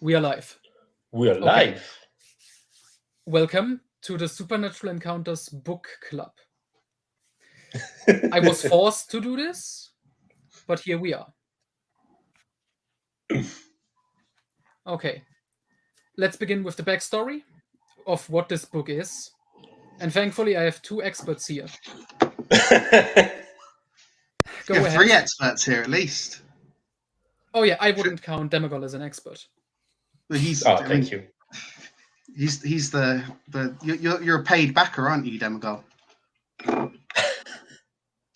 We are live. We are Okay. live. Welcome to the Supernatural Encounters Book Club. I was forced to do this, but here we are. Okay. Let's begin with the backstory of what this book is. And thankfully, I have two experts here. Go You have ahead. 3 experts here at least. Oh yeah, I wouldn't count Demogorgon as an expert. But he's. Oh, I thank mean, you. he's the you're a paid backer, aren't you, Demogorgon?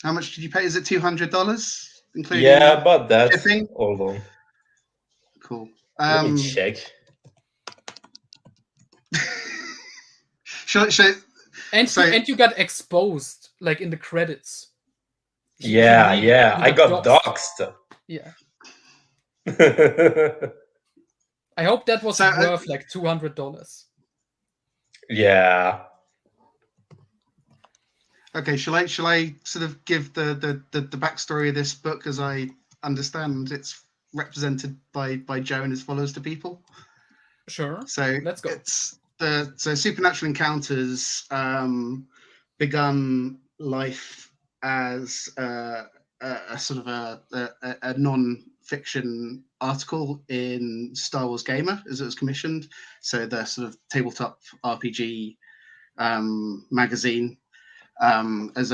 How much did you pay? Is it $200, including Yeah, but that's shipping? hold on. Cool. Let me check. Should And you got exposed, like in the credits. Yeah, He I got doxed. doxed. Yeah. I hope that was worth like $200. Yeah. Okay, shall I sort of give the backstory of this book as I understand it's represented by Joe and his followers to people? Sure. So let's go. So Supernatural Encounters begun life as a sort of a non-fiction article in Star Wars Gamer as it was commissioned. So the sort of tabletop RPG magazine. As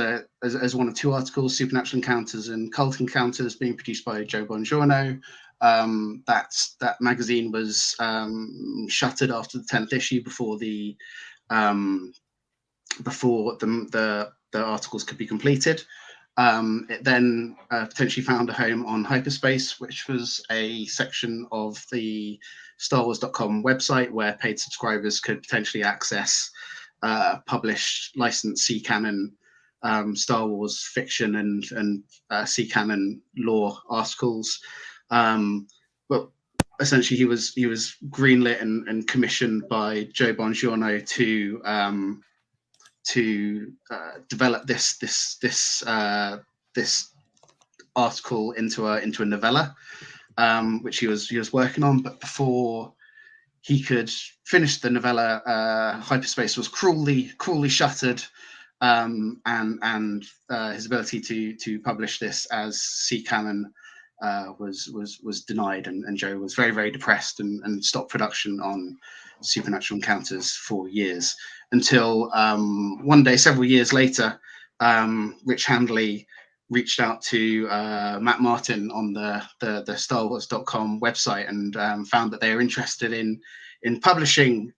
one of 2 articles, Supernatural Encounters and Cult Encounters, being produced by Joe Bongiorno. That magazine was shuttered after the 10th issue before the articles could be completed. It then potentially found a home on Hyperspace, which was a section of the StarWars.com website where paid subscribers could potentially access published licensed C-canon Star Wars fiction and C-canon lore articles. But essentially, he was greenlit and commissioned by Joe Bongiorno to develop this article into a novella, which he was working on. But before he could finish the novella, Hyperspace was cruelly shuttered, and his ability to publish this as C-canon was denied, and Joe was very, very depressed and stopped production on Supernatural Encounters for years, until one day, several years later, Rich Handley reached out to Matt Martin on the StarWars.com website and found that they were interested in publishing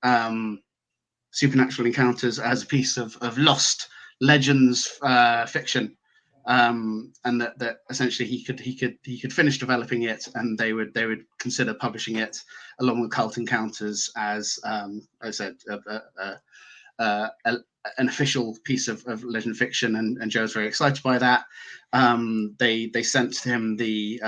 Supernatural Encounters as a piece of lost legends fiction, and that essentially he could finish developing it, and they would consider publishing it along with Cult Encounters as I said an official piece of legend fiction, and Joe's very excited by that. They sent him the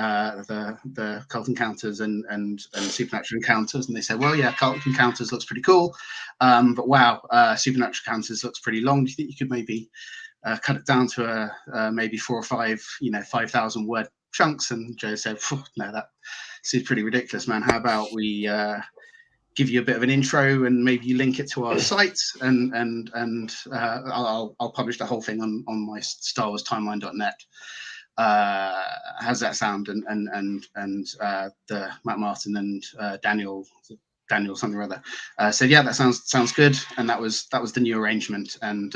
Cult Encounters and Supernatural Encounters, and they said, well, yeah, Cult Encounters looks pretty cool, but wow, Supernatural Encounters looks pretty long. Do you think you could maybe cut it down to maybe 4 or 5, 5,000 word chunks? And Joe said, no, that seems pretty ridiculous, man. How about we give you a bit of an intro and maybe you link it to our site, and I'll publish the whole thing on my StarWarsTimeline.net. How's that sound? And the Matt Martin and Daniel something or other said, yeah, that sounds good. And that was the new arrangement. And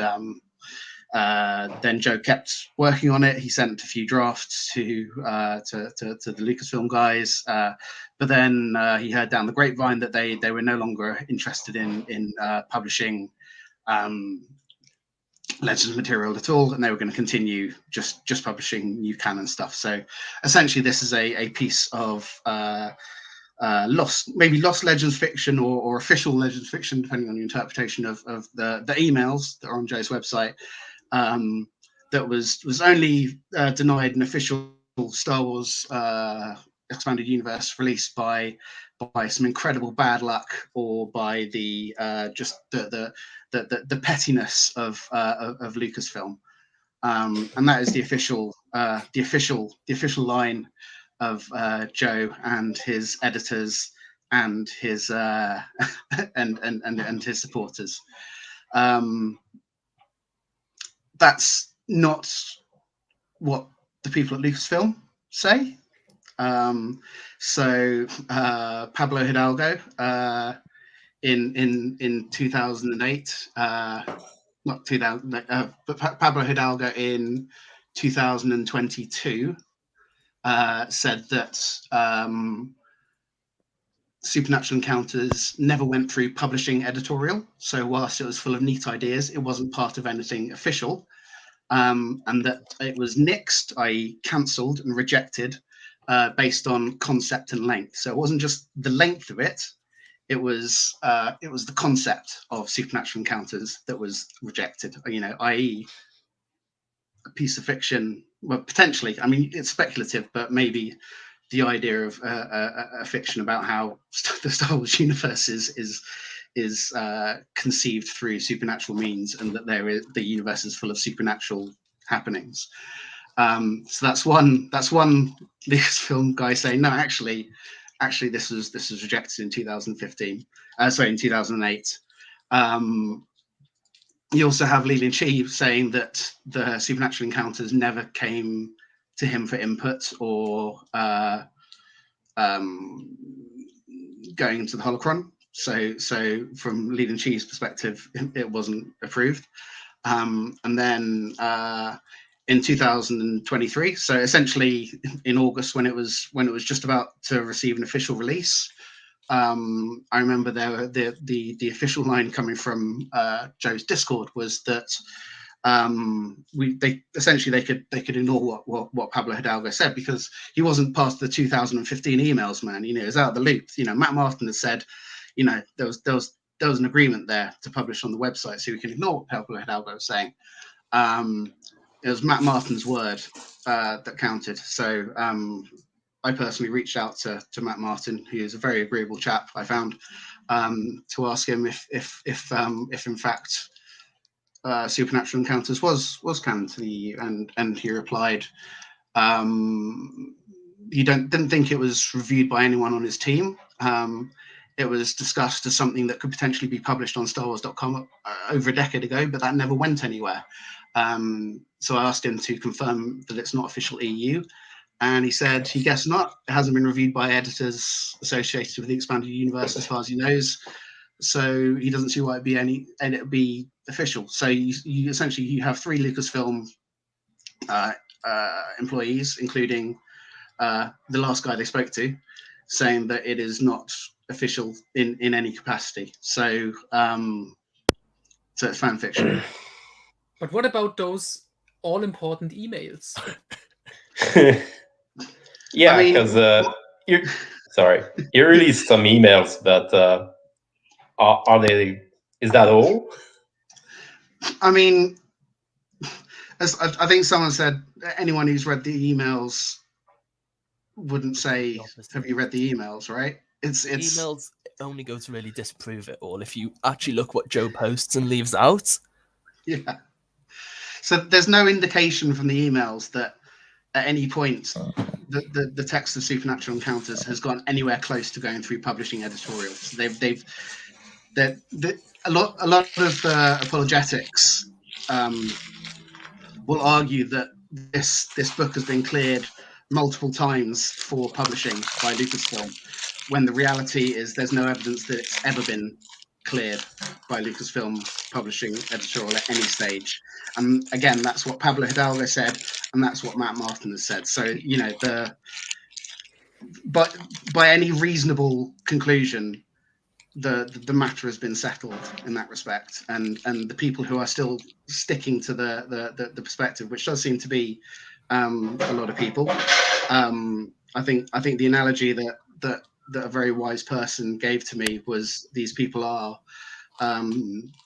then Joe kept working on it. He sent a few drafts to the Lucasfilm guys, but then he heard down the grapevine that they were no longer interested in publishing Legends material at all, and they were going to continue just publishing new canon stuff. So essentially, this is a piece of lost Legends fiction or official Legends fiction, depending on your interpretation of the emails that are on Joe's website. That was only denied an official Star Wars expanded universe release by some incredible bad luck, or by the pettiness of Lucasfilm, and that is the official line of Joe and his editors and his and his supporters. That's not what the people at Lucasfilm say. Pablo Hidalgo in 2008, not 2000, but Pablo Hidalgo in 2022 said that Supernatural Encounters never went through publishing editorial. So whilst it was full of neat ideas, it wasn't part of anything official. And that it was nixed, i.e. cancelled and rejected based on concept and length. So it wasn't just the length of it, it was the concept of Supernatural Encounters that was rejected, i.e. a piece of fiction, well, potentially, I mean, it's speculative, but maybe the idea of a fiction about how the Star Wars universe is conceived through supernatural means, and that the universe is full of supernatural happenings. So that's one Lucasfilm guy saying, no, actually this was rejected in 2015. In 2008. You also have Leland Chi saying that the Supernatural Encounters never came to him for input or going into the holocron. So from Leland Chi's perspective, it wasn't approved. And then in 2023, so essentially in August, when it was just about to receive an official release, I remember the official line coming from Joe's Discord was that they could ignore what Pablo Hidalgo said, because he wasn't part of the 2015 emails, man. He was out of the loop. Matt Martin had said, there was an agreement there to publish on the website, so we can ignore what Pablo Hidalgo was saying. It was Matt Martin's word that counted. So I personally reached out to Matt Martin, who is a very agreeable chap, I found, to ask him if in fact Supernatural Encounters was canon to the EU, and he replied he didn't think it was reviewed by anyone on his team. It was discussed as something that could potentially be published on StarWars.com over a decade ago, but that never went anywhere. So I asked him to confirm that it's not official EU, and he said he guessed not. It hasn't been reviewed by editors associated with the expanded universe as far as he knows. So he doesn't see why it'd be official. So you essentially have 3 Lucasfilm employees, including the last guy they spoke to, saying that it is not official in any capacity. So it's fan fiction. But what about those all-important emails? Yeah, I mean, because you released some emails, but are they? Is that all? I mean, as I think someone said, anyone who's read the emails wouldn't say, "Have you read the emails?" Right? It's emails only go to really disprove it all. If you actually look what Joe posts and leaves out. Yeah. So there's no indication from the emails that at any point the text of Supernatural Encounters has gone anywhere close to going through publishing editorials. A lot of apologetics will argue that this book has been cleared multiple times for publishing by Lucasfilm, when the reality is there's no evidence that it's ever been cleared by Lucasfilm publishing editorial at any stage. And again, that's what Pablo Hidalgo said, and that's what Matt Martin has said. So but by any reasonable conclusion, the matter has been settled in that respect, and the people who are still sticking to the perspective, which does seem to be a lot of people. I think the analogy that a very wise person gave to me was, these people are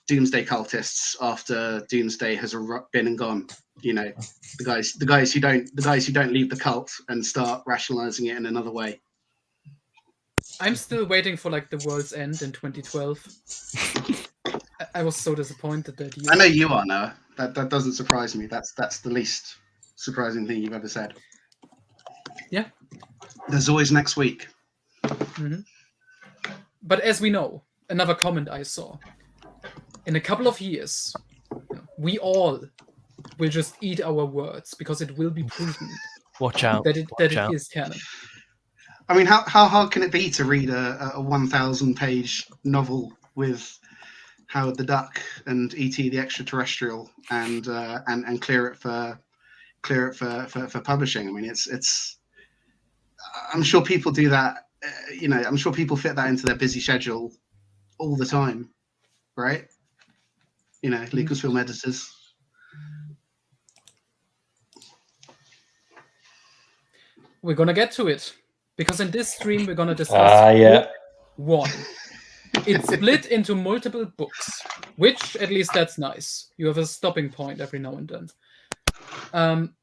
doomsday cultists after doomsday has been and gone. The guys who don't leave the cult and start rationalizing it in another way. I'm still waiting for the world's end in 2012. I was so disappointed that you. I know you are, Noah. That doesn't surprise me. That's the least surprising thing you've ever said. Yeah. There's always next week. Mm-hmm. But as we know, another comment I saw, in a couple of years, we all will just eat our words because it will be proven Watch out. that it is canon. I mean, how hard can it be to read a 1,000-page novel with Howard the Duck and E.T. the Extraterrestrial and clear it for publishing? I mean, it's. I'm sure people do that. I'm sure people fit that into their busy schedule all the time, right? Lucasfilm editors. We're gonna get to it because in this stream we're gonna discuss book 1. It's split into multiple books, which at least that's nice. You have a stopping point every now and then.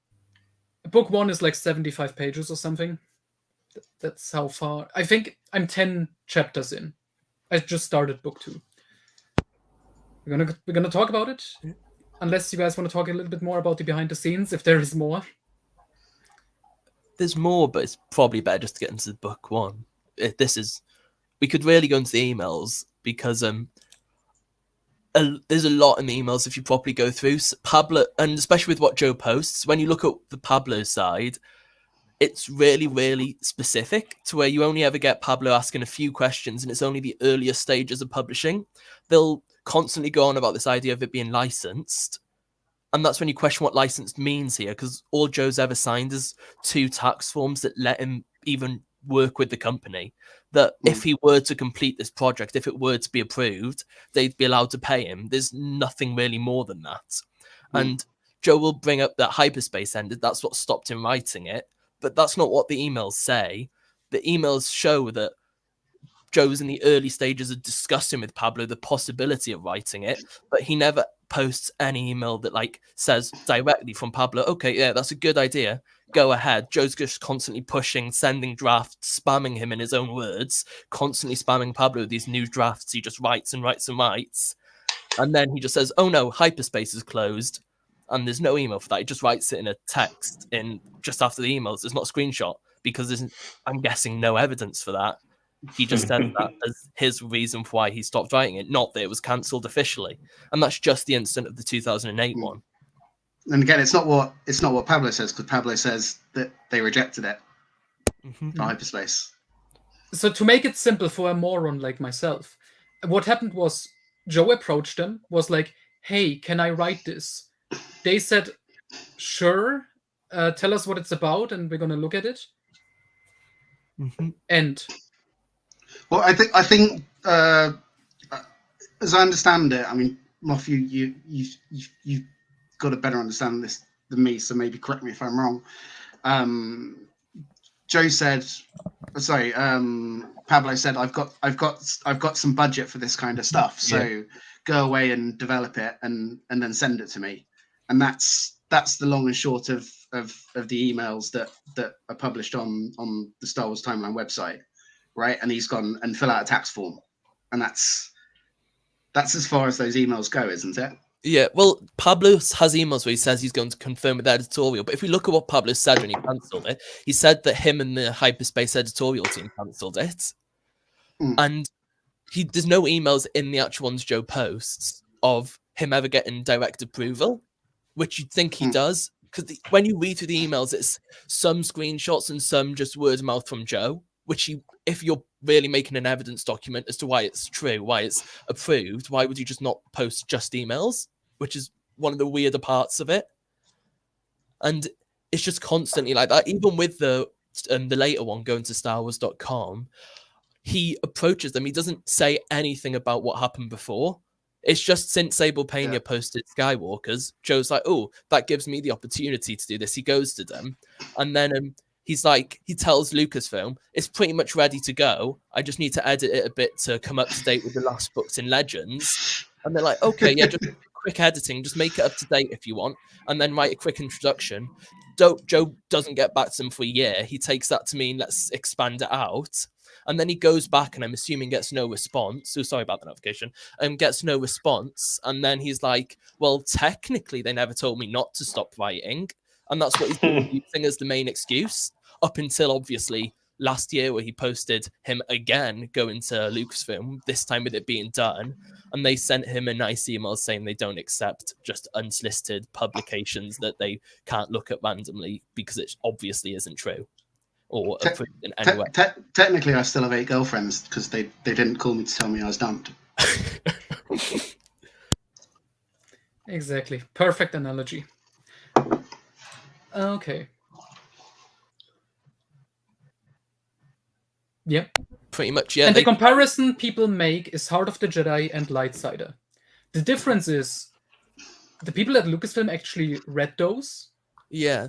Book 1 is like 75 pages or something. That's how far. I think I'm 10 chapters in. I just started book 2. We're gonna talk about it, unless you guys want to talk a little bit more about the behind the scenes, if there is more. There's more, but it's probably better just to get into book 1. We could really go into the emails because there's a lot in the emails if you properly go through. Pablo, and especially with what Joe posts, when you look at the Pablo side, it's really, really specific to where you only ever get Pablo asking a few questions, and it's only the earlier stages of publishing. They'll constantly go on about this idea of it being licensed. And that's when you question what licensed means here, because all Joe's ever signed is 2 tax forms that let him even work with the company. That if he were to complete this project, if it were to be approved, they'd be allowed to pay him. There's nothing really more than that. And Joe will bring up that hyperspace ended. That's what stopped him writing it. But that's not what the emails say. The emails show that Joe's in the early stages of discussing with Pablo the possibility of writing it, but he never posts any email that says directly from Pablo, okay, yeah, that's a good idea, go ahead. Joe's just constantly pushing, sending drafts, spamming him in his own words, constantly spamming Pablo with these new drafts. He just writes and writes and writes. And then he just says, oh no, hyperspace is closed. And there's no email for that. He just writes it in a text just after the emails. There's not a screenshot because there's, I'm guessing, no evidence for that. He just said that as his reason for why he stopped writing it, not that it was cancelled officially. And that's just the incident of the 2008 one. And again, it's not what Pablo says, because Pablo says that they rejected it. The hyperspace. So to make it simple for a moron like myself, what happened was Joe approached them, was like, hey, can I write this? They said, sure, tell us what it's about and we're going to look at it. And well, I think as I understand it, I mean, Moff, you've got a better understanding of this than me, so maybe correct me if I'm wrong. Joe said, sorry, Pablo said, I've got some budget for this kind of stuff, so go away and develop it and then send it to me. And that's the long and short of the emails that are published on the Star Wars Timeline website, right? And he's gone and fill out a tax form, and that's as far as those emails go, isn't it? Yeah, well, Pablo has emails where he says he's going to confirm with the editorial, but if we look at what Pablo said when he cancelled it, he said that him and the hyperspace editorial team cancelled it, and there's no emails in the actual ones Joe posts of him ever getting direct approval, which you'd think he does, because when you read through the emails, it's some screenshots and some just word of mouth from Joe, which if you're really making an evidence document as to why it's true, why it's approved, why would you just not post just emails, which is one of the weirder parts of it. And it's just constantly like that. Even with the later one going to StarWars.com, he approaches them. He doesn't say anything about what happened before. It's just since Sable Pena posted Skywalkers, Joe's like, oh, that gives me the opportunity to do this. He goes to them, and then he's like, he tells Lucasfilm, it's pretty much ready to go. I just need to edit it a bit to come up to date with the last books in Legends. And they're like, okay, yeah, just quick editing, just make it up to date if you want, and then write a quick introduction. Joe doesn't get back to them for a year. He takes that to mean let's expand it out. And then he goes back and I'm assuming gets no response. So sorry about the notification. Gets no response. And then he's like, well, technically they never told me not to stop writing. And that's what he's been using as the main excuse up until obviously last year where he posted him again going to Lucasfilm, this time with it being done, and they sent him a nice email saying they don't accept just unsolicited publications that they can't look at randomly because it obviously isn't true or approved in any way. Technically, I still have 8 girlfriends because they didn't call me to tell me I was dumped. Exactly. Perfect analogy. Okay. Yep. Pretty much, yeah. And the comparison people make is Heart of the Jedi and Lightsider. The difference is the people at Lucasfilm actually read those. Yeah.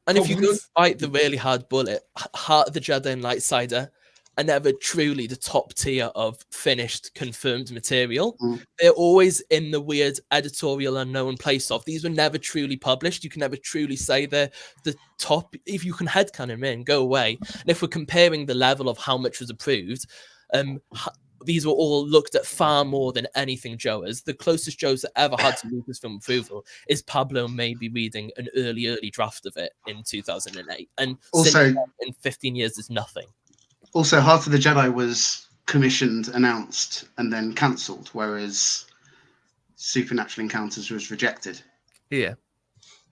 And if you go fight the really hard bullet, Heart of the Jedi and Lightsider are never truly the top tier of finished, confirmed material. They're always in the weird editorial unknown place of these were never truly published. You can never truly say they're the top. If you can headcanon them in, go away. And if we're comparing the level of how much was approved, these were all looked at far more than anything Joe is. The closest Joe's ever had to Lucasfilm approval is Pablo maybe reading an early draft of it in 2008. And also, in 15 years is nothing. Also, Heart of the Jedi was commissioned, announced, and then cancelled, whereas Supernatural Encounters was rejected. Yeah.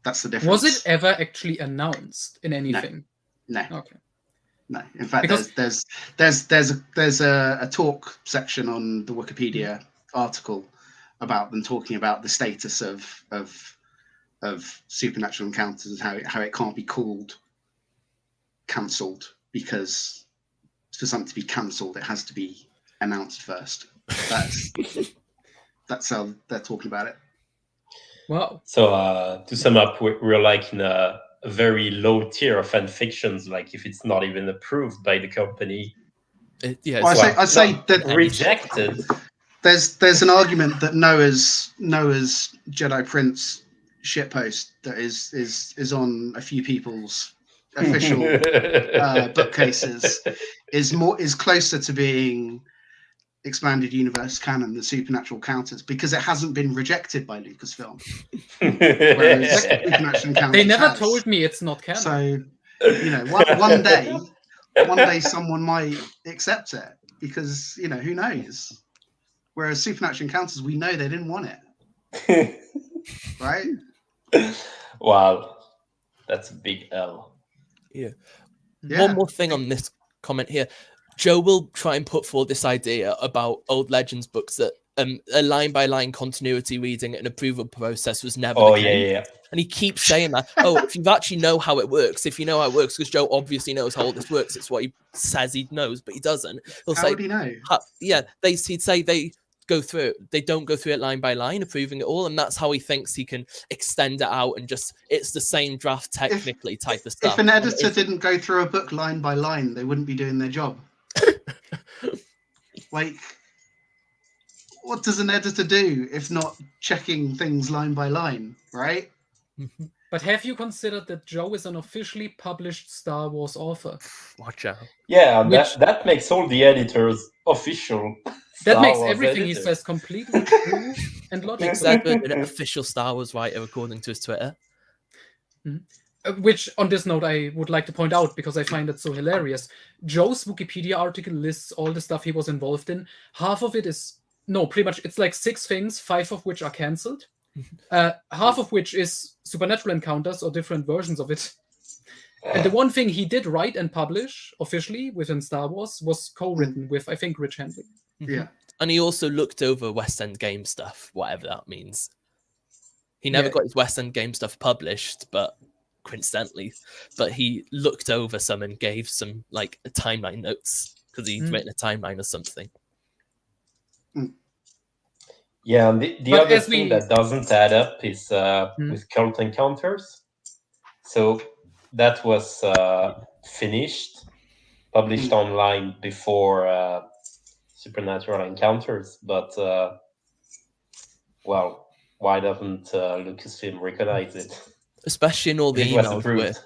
That's the difference. Was it ever actually announced in anything? No. Okay. No. In fact, there's a talk section on the Wikipedia article about them talking about the status of Supernatural Encounters and how it can't be called cancelled because for something to be cancelled, it has to be announced first. That's how they're talking about it. Wow. So to sum up, we're like in a very low tier of fan fictions. Like if it's not even approved by the company, I say that rejected. There's an argument that Noah's Jedi Prince shitpost that is on a few people's official bookcases is closer to being expanded universe canon than Supernatural Encounters because it hasn't been rejected by Lucasfilm. Whereas Supernatural Encounters they never told me it's not canon. So one day someone might accept it because who knows. Whereas Supernatural Encounters, we know they didn't want it, right? Wow, that's a big L. Yeah. One more thing on this comment here. Joe will try and put forward this idea about old Legends books that a line-by-line continuity reading and approval process was never the case. Yeah. And he keeps saying that, if you actually know how it works, if you know how it works, because Joe obviously knows how all this works, it's what he says he knows, but he doesn't. He'll how say, would he know? He'd say they go through it. They don't go through it line by line, approving it all, and that's how he thinks he can extend it out and just it's the same draft technically type of stuff. If an editor didn't go through a book line by line, they wouldn't be doing their job. Like, what does an editor do if not checking things line by line, right? But have you considered that Joe is an officially published Star Wars author? Watch out. Yeah, that makes all the editors official. That makes everything he says completely true and logical. He's an official Star Wars writer according to his Twitter. Which, on this note, I would like to point out because I find it so hilarious. Joe's Wikipedia article lists all the stuff he was involved in. Half of it is, pretty much, it's like 6 things, 5 of which are cancelled. Half of which is Supernatural Encounters or different versions of it. And the one thing he did write and publish officially within Star Wars was co-written with, I think, Rich Hendrick. Yeah. And he also looked over West End game stuff, whatever that means. He never got his West End game stuff published, but coincidentally, he looked over some and gave some like timeline notes because he'd written a timeline or something. Yeah, and the other thing that doesn't add up is with Cult Encounters. So that was finished, published online before Supernatural Encounters, but why doesn't Lucasfilm recognize it? Especially in all the emails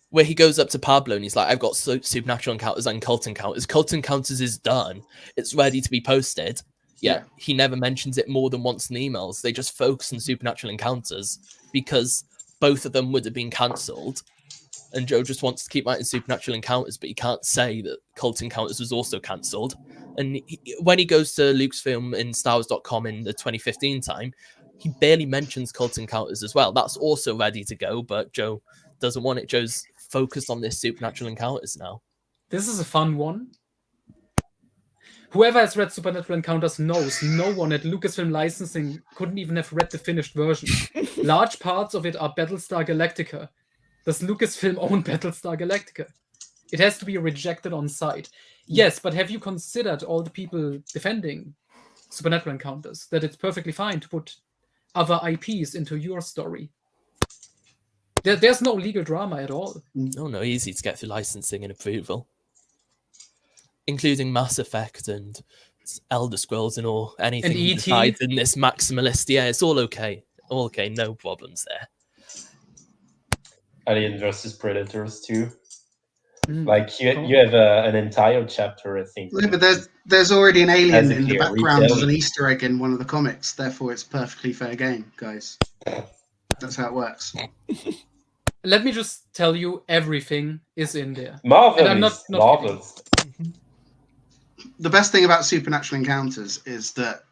where he goes up to Pablo and he's like, I've got Supernatural Encounters and Cult Encounters. Cult Encounters is done. It's ready to be posted. Yeah, he never mentions it more than once in the emails. They just focus on Supernatural Encounters because both of them would have been cancelled. and Joe just wants to keep writing Supernatural Encounters, but he can't say that Cult Encounters was also cancelled. And when he goes to Lucasfilm in StarWars.com in the 2015 time, he barely mentions Cult Encounters as well. That's also ready to go, but Joe doesn't want it. Joe's focused on this Supernatural Encounters now. This is a fun one. Whoever has read Supernatural Encounters knows no one at Lucasfilm Licensing couldn't even have read the finished version. Large parts of it are Battlestar Galactica. Does Lucasfilm own Battlestar Galactica? It has to be rejected on site. Yes, but have you considered all the people defending Supernatural Encounters, that it's perfectly fine to put other IPs into your story? There's no legal drama at all. No, easy to get through licensing and approval, including Mass Effect and Elder Scrolls and anything besides in this Maximalist. Yeah, it's all okay. All okay, no problems there. Alien versus Predators too. Like you have an entire chapter, I think. Yeah, but there's already an alien in the background as an Easter egg in one of the comics. Therefore, it's perfectly fair game, guys. That's how it works. Let me just tell you, everything is in there. Marvelous. The best thing about Supernatural Encounters is that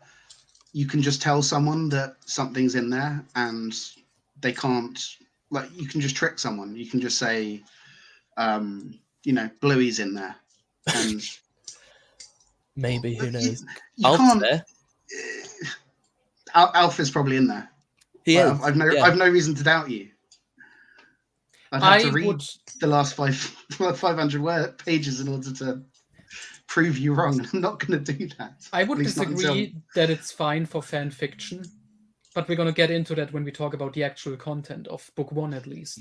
you can just tell someone that something's in there, and they can't. Like, you can just trick someone. You can just say, Bluey's in there, and maybe, who knows? Alf's there. Alf is probably in there. I've no reason to doubt you. I'd have to read the last 500 pages in order to prove you wrong. I'm not going to do that. I would disagree that it's fine for fan fiction, but we're going to get into that when we talk about the actual content of book 1, at least.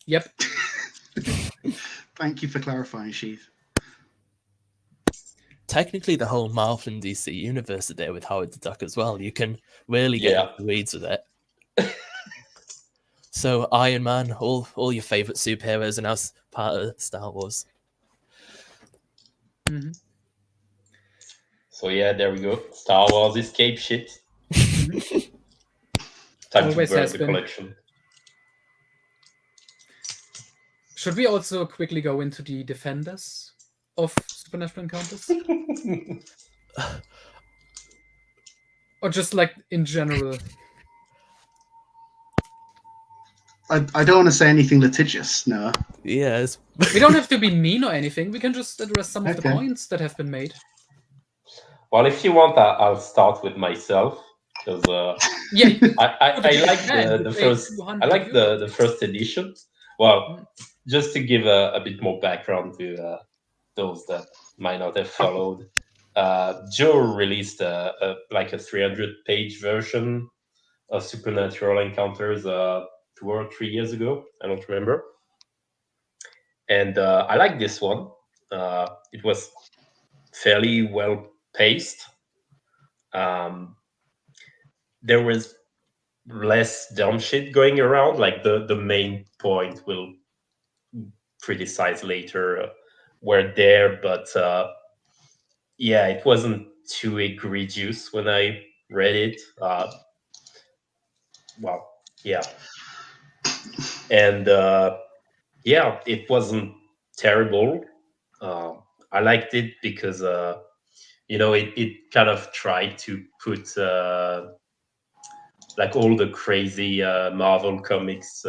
Yep. Thank you for clarifying, Sheath. Technically, the whole Marvel and DC universe are there with Howard the Duck as well. You can really get into the weeds with it. So Iron Man, all your favorite superheroes are now part of Star Wars. Mm-hmm. So yeah, there we go. Star Wars escape shit. Time to burn the collection. Should we also quickly go into the defenders of Supernatural Encounters? Or just like in general? I don't want to say anything litigious, no. Yes. We don't have to be mean or anything. We can just address some of the points that have been made. Well, if you want, I'll start with myself, because I like the first. I like the first edition. Well, just to give a bit more background to those that might not have followed, Joe released a 300-page version of Supernatural Encounters 2 or 3 years ago. I don't remember. And I like this one. It was fairly well paced. There was less dumb shit going around. Like the main point we'll criticize later were there, but it wasn't too egregious when I read it. And it wasn't terrible. I liked it because it kind of tried to put all the crazy Marvel comics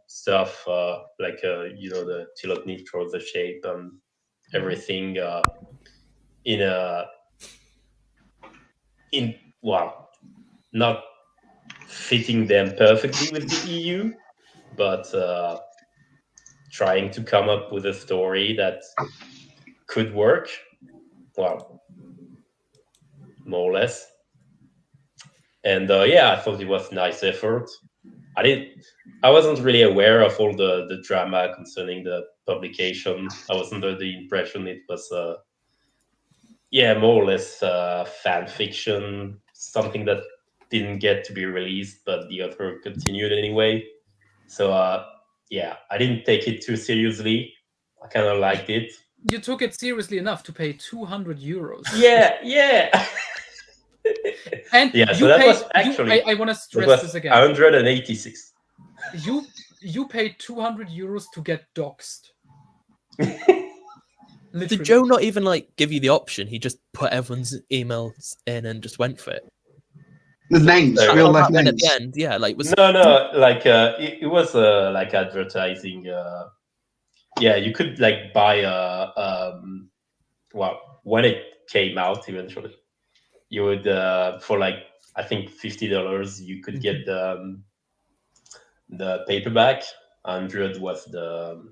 stuff, the Tilotny throws the shape and everything not fitting them perfectly with the EU, but trying to come up with a story that could work. Well, more or less. And I thought it was a nice effort. I wasn't really aware of all the drama concerning the publication. I was under the impression it was more or less fan fiction, something that didn't get to be released, but the author continued anyway. So I didn't take it too seriously. I kind of liked it. You took it seriously enough to pay €200. Yeah. And so that was actually I want to stress this again. 186. You paid 200 euros to get doxxed. Did Joe not even like give you the option? He just put everyone's emails in and just went for it. The names, real life names. At the end, yeah, like was no, like it was like advertising. Yeah, you could like buy well, when it came out eventually, you would for like I think $50 you could get the paperback. 100 was the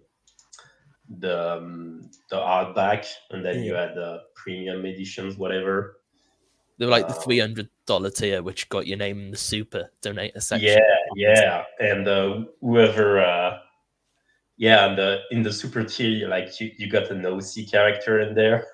hardback, and then you had the premium editions, whatever. They were like the $300 tier, which got your name in the super donator section. Yeah, and whoever, and in the super tier, you got an OC character in there.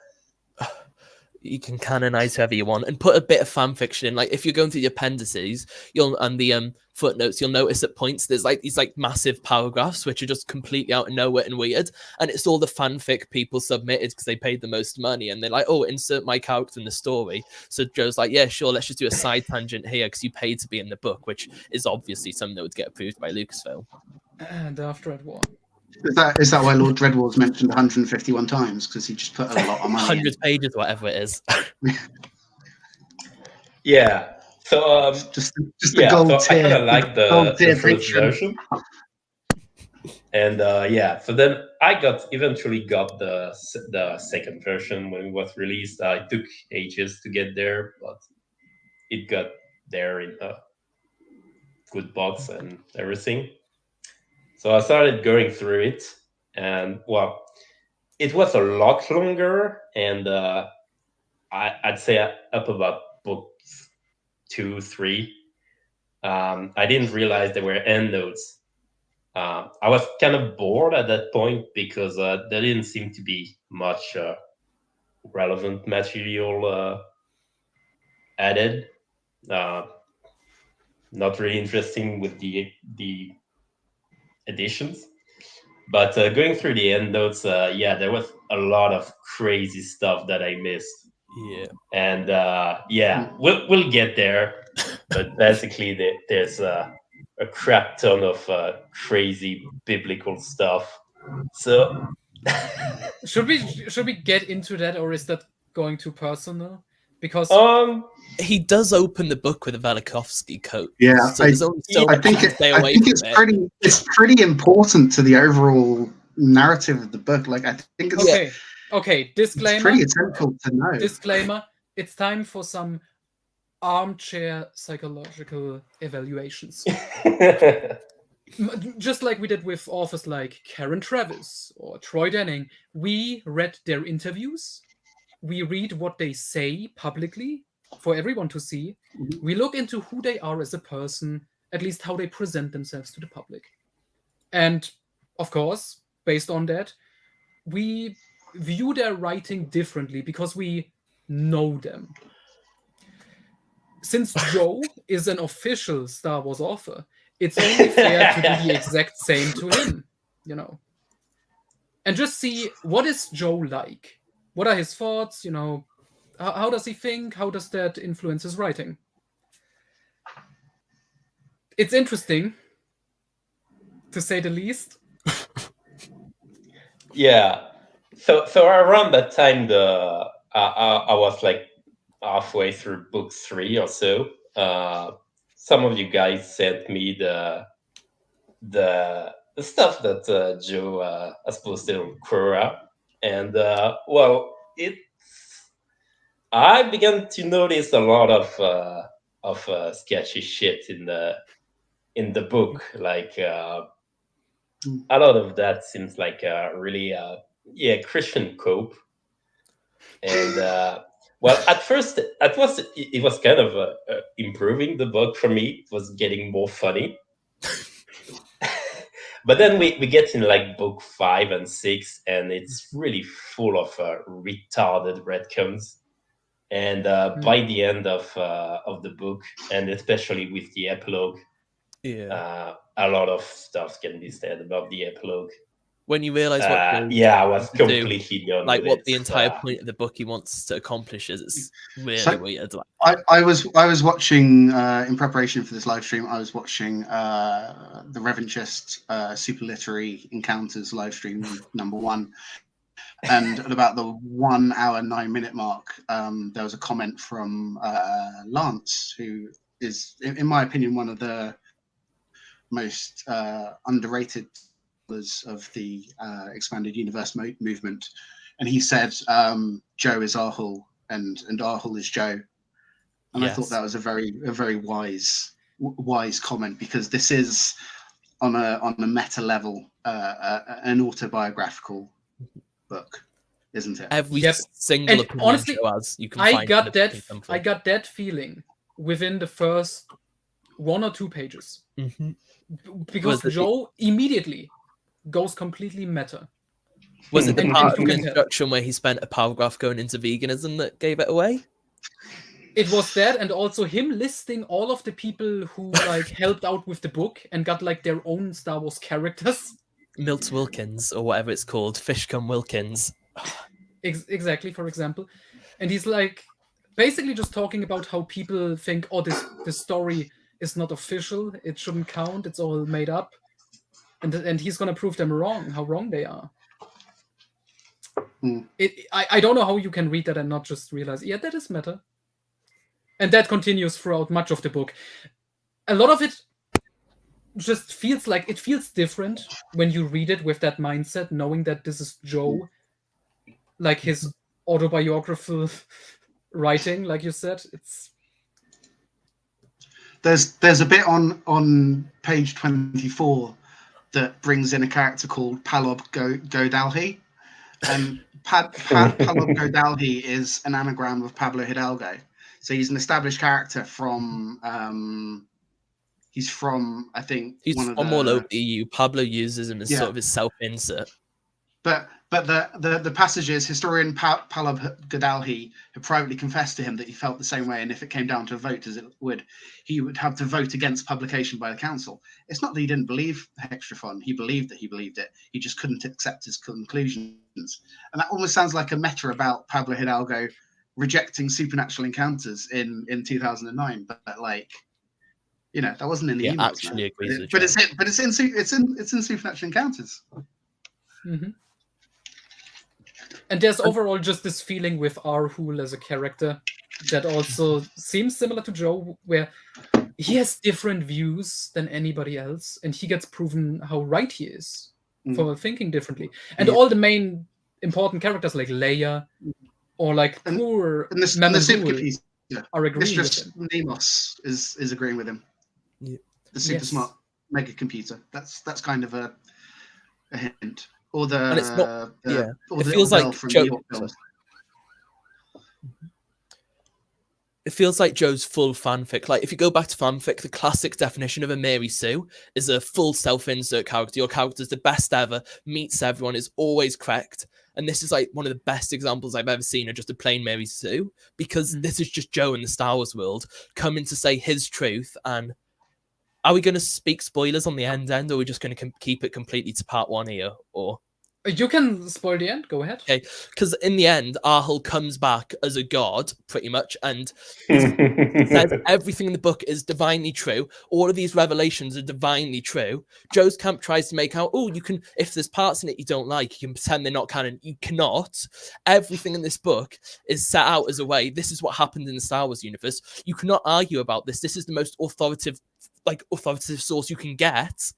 You can canonize whoever you want and put a bit of fan fiction in. Like if you're going through the appendices, and the footnotes, you'll notice at points there's like these like massive paragraphs which are just completely out of nowhere and weird, and it's all the fanfic people submitted because they paid the most money, and they're like, oh, insert my character in the story. So Joe's like, yeah, sure, let's just do a side tangent here because you paid to be in the book, which is obviously something that would get approved by Lucasfilm. And after it, what? Is that why Lord Dreadwall was mentioned 151 times? Because he just put a lot of money 100 pages, whatever it is. Yeah. So just the gold tier. I kind of like the first version. And so then I eventually got the second version when it was released. It took ages to get there, but it got there in a good box and everything. So I started going through it, and well, it was a lot longer, and I'd say up about book 2, 3. I didn't realize there were endnotes. I was kind of bored at that point because there didn't seem to be much relevant material added. Not really interesting with the editions. But going through the endnotes, there was a lot of crazy stuff that I missed. Yeah. And we'll get there. But basically, there's a crap ton of crazy biblical stuff. So should we get into that, or is that going too personal? Because he does open the book with a Velikovsky quote. Yeah, so there's only so I think it's pretty important to the overall narrative of the book. Like I think it's okay. Disclaimer. It's pretty essential to know. Disclaimer. It's time for some armchair psychological evaluations. Just like we did with authors like Karen Travis or Troy Denning, we read their interviews. We read what they say publicly for everyone to see. We look into who they are as a person, at least how they present themselves to the public. And of course, based on that, we view their writing differently because we know them. Since Joe is an official Star Wars author, it's only fair to do the exact same to him, and just see what is Joe like. What are his thoughts? How does he think? How does that influence his writing? It's interesting, to say the least. Yeah. So around that time, I was like halfway through book 3 or so. Some of you guys sent me the stuff that Joe has posted on Quora. And I began to notice a lot of sketchy shit in the book. Like a lot of that seems like really Christian cope. And at first it was kind of improving the book for me. It was getting more funny. But then we get in like book 5 and 6, and it's really full of retarded retcons. And by the end of the book, and especially with the epilogue, a lot of stuff can be said about the epilogue. when you realize what I was completely done like with what it. the entire point of the book he wants to accomplish is. It's really weird. Like, I was watching in preparation for this live stream. I was watching the Revanchist Superilliterary Encounters live stream #1, and at about the 1 hour 9 minute mark, there was a comment from Lance, who is, in my opinion, one of the most underrated of the expanded universe movement, and he said Joe is Arhul and Arhul is Joe, and yes. I thought that was a very wise comment, because this is on a meta level an autobiographical book, isn't it? Every single opinion honestly, Joe has, you can I got that feeling within the first 1 or 2 pages, because Joe immediately goes completely meta. Was it the part of the introduction where he spent a paragraph going into veganism that gave it away? It was that, and also him listing all of the people who like helped out with the book and got like their own Star Wars characters. Milt Wilkins, or whatever it's called, Fishcombe Wilkins. Exactly, for example. And he's like basically just talking about how people think, oh, this story is not official, it shouldn't count, it's all made up. And he's going to prove them wrong, how wrong they are. I don't know how you can read that and not just realize, yeah, that is meta. And that continues throughout much of the book. A lot of it just feels like, it feels different when you read it with that mindset, knowing that this is Joe, like his autobiographical writing, like you said. There's a bit on page 24 that brings in a character called Palob Godalhi, and Palob Godalhi is an anagram of Pablo Hidalgo. So he's an established character from. He's from, I think, he's from all over the EU. Pablo uses him as sort of his self-insert. But the passages, historian Palob Godalhi had privately confessed to him that he felt the same way, and if it came down to a vote, as it would, he would have to vote against publication by the council. It's not that he didn't believe Hextraphon; he believed it. He just couldn't accept his conclusions, and that almost sounds like a meta about Pablo Hidalgo rejecting supernatural encounters in 2009. But like, you know, that wasn't in the emails. Actually agrees with but it's in supernatural encounters. Mm-hmm. And there's overall just this feeling with Arhul as a character that also seems similar to Joe, where he has different views than anybody else, and he gets proven how right he is for thinking differently. And all the main important characters like Leia or like poor Mamazul are agreeing Mistress with him. Nemos is agreeing with him. Yeah. The super smart mega computer. That's kind of a hint. Or the, and it's not, it feels like Joe. It feels like Joe's full fanfic. Like if you go back to fanfic, the classic definition of a Mary Sue is a full self-insert character. Your character's the best ever, meets everyone, is always correct. And this is like one of the best examples I've ever seen of just a plain Mary Sue, because this is just Joe in the Star Wars world coming to say his truth. And are we going to speak spoilers on the end, or are we just going to keep it completely to part 1 here? Or you can spoil the end. Go ahead. Okay, because in the end, Arhul comes back as a god, pretty much, and says everything in the book is divinely true. All of these revelations are divinely true. Joe's camp tries to make out, oh, you can, if there's parts in it you don't like, you can pretend they're not canon. You cannot. Everything in this book is set out as a way. This is what happened in the Star Wars universe. You cannot argue about this. This is the most authoritative source you can get.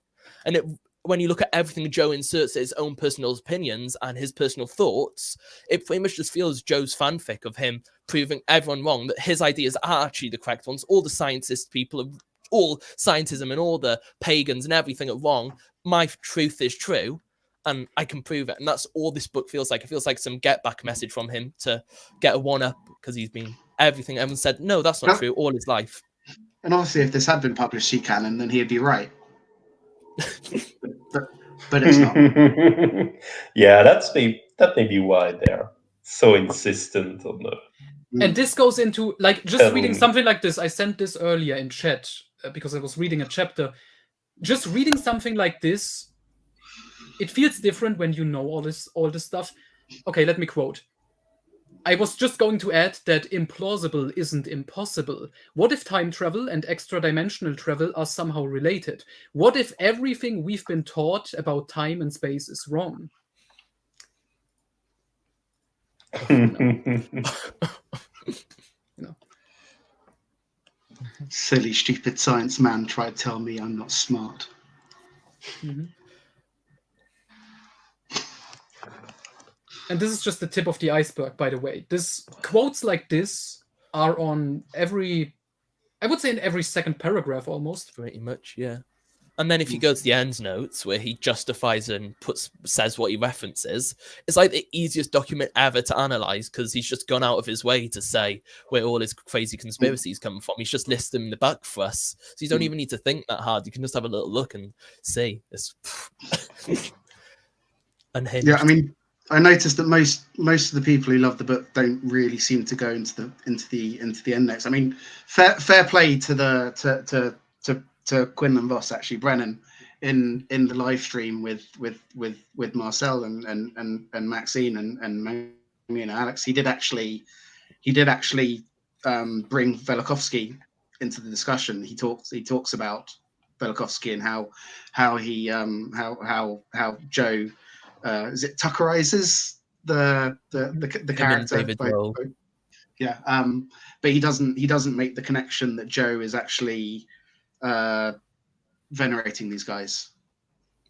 And when you look at everything Joe inserts his own personal opinions and his personal thoughts, it pretty much just feels Joe's fanfic of him proving everyone wrong, that his ideas are actually the correct ones. All the scientist people, all scientism and all the pagans and everything are wrong. My truth is true, and I can prove it. And that's all this book feels like. It feels like some get back message from him to get a one-up, because he's been everything. Everyone said, no, that's not true, all his life. And obviously, if this had been published canon, then he'd be right. but it's not. Yeah, that may be why they're so insistent on the. And this goes into like just reading something like this. I sent this earlier in chat because I was reading a chapter. Just reading something like this it feels different when you know all this stuff. Okay, let me quote. I was just going to add that implausible isn't impossible. What if time travel and extra-dimensional travel are somehow related? What if everything we've been taught about time and space is wrong? Silly, stupid science man tried to tell me I'm not smart. Mm-hmm. And this is just the tip of the iceberg, by the way. Quotes like this are on I would say in every second paragraph almost. Pretty much, yeah. And then if you go to the end notes where he justifies and says what he references, it's like the easiest document ever to analyze because he's just gone out of his way to say where all his crazy conspiracies come from. He's just listed them in the back for us. So you don't even need to think that hard. You can just have a little look and see. It's unhinged. Yeah, I mean, I noticed that most of the people who love the book don't really seem to go into the end notes. I mean, fair play to Quinn and Voss, actually. Brennan in the live stream with Marcel and Maxine and me and Alex, he did actually bring Velikovsky into the discussion. He talks about Velikovsky and how Joe is it Tuckerizes the character David yeah, but he doesn't make the connection that Joe is actually venerating these guys.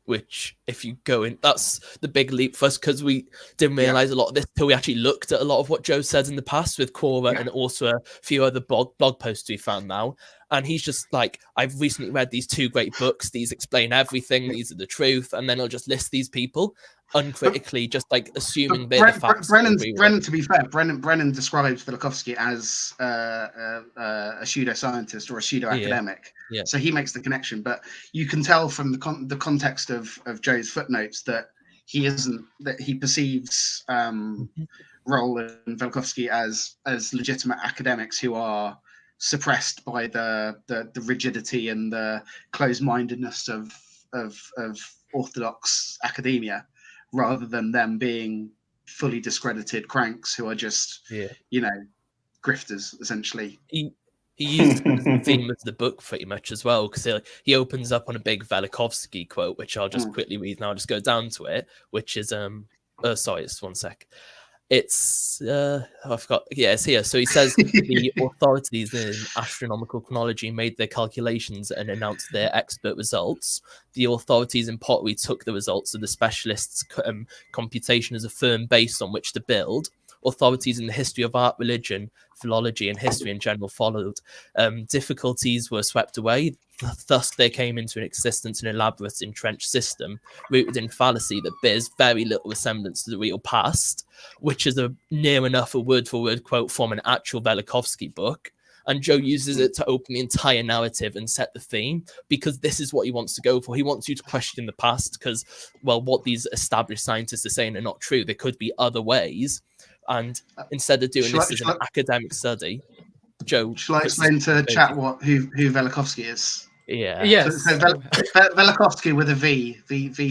Which, if you go in, that's the big leap for us because we didn't realize a lot of this till we actually looked at a lot of what Joe said in the past with Cora and also a few other blog posts we found now. And he's just like, I've recently read these 2 great books. These explain everything. These are the truth. And then I'll just list these people uncritically, just like assuming they're the facts. Brennan, to be fair, Brennan describes Velikovsky as a pseudoscientist or a pseudo-academic. Yeah. So he makes the connection. But you can tell from the context of Joe's footnotes that he perceives Roll and Velikovsky as legitimate academics who are suppressed by the rigidity and the closed-mindedness of orthodox academia, rather than them being fully discredited cranks who are just grifters essentially. He uses the theme of the book pretty much as well, because he opens up on a big Velikovsky quote, which I'll just quickly read and I'll just go down to it, which is sorry, just one sec. It's I forgot. Yeah, it's here. So he says the authorities in astronomical chronology made their calculations and announced their expert results. The authorities in pottery took the results of the specialists' computation as a firm base on which to build. Authorities in the history of art, religion, philology, and history in general followed. Difficulties were swept away. Thus, there came into existence an elaborate entrenched system rooted in fallacy that bears very little resemblance to the real past, which is near enough a word-for-word quote from an actual Velikovsky book. And Joe uses it to open the entire narrative and set the theme, because this is what he wants to go for. He wants you to question the past because, well, what these established scientists are saying are not true. There could be other ways. And instead of doing this as an academic study, Joe... Shall I explain to chat who Velikovsky is? Yeah. Yes. So Velikovsky with a V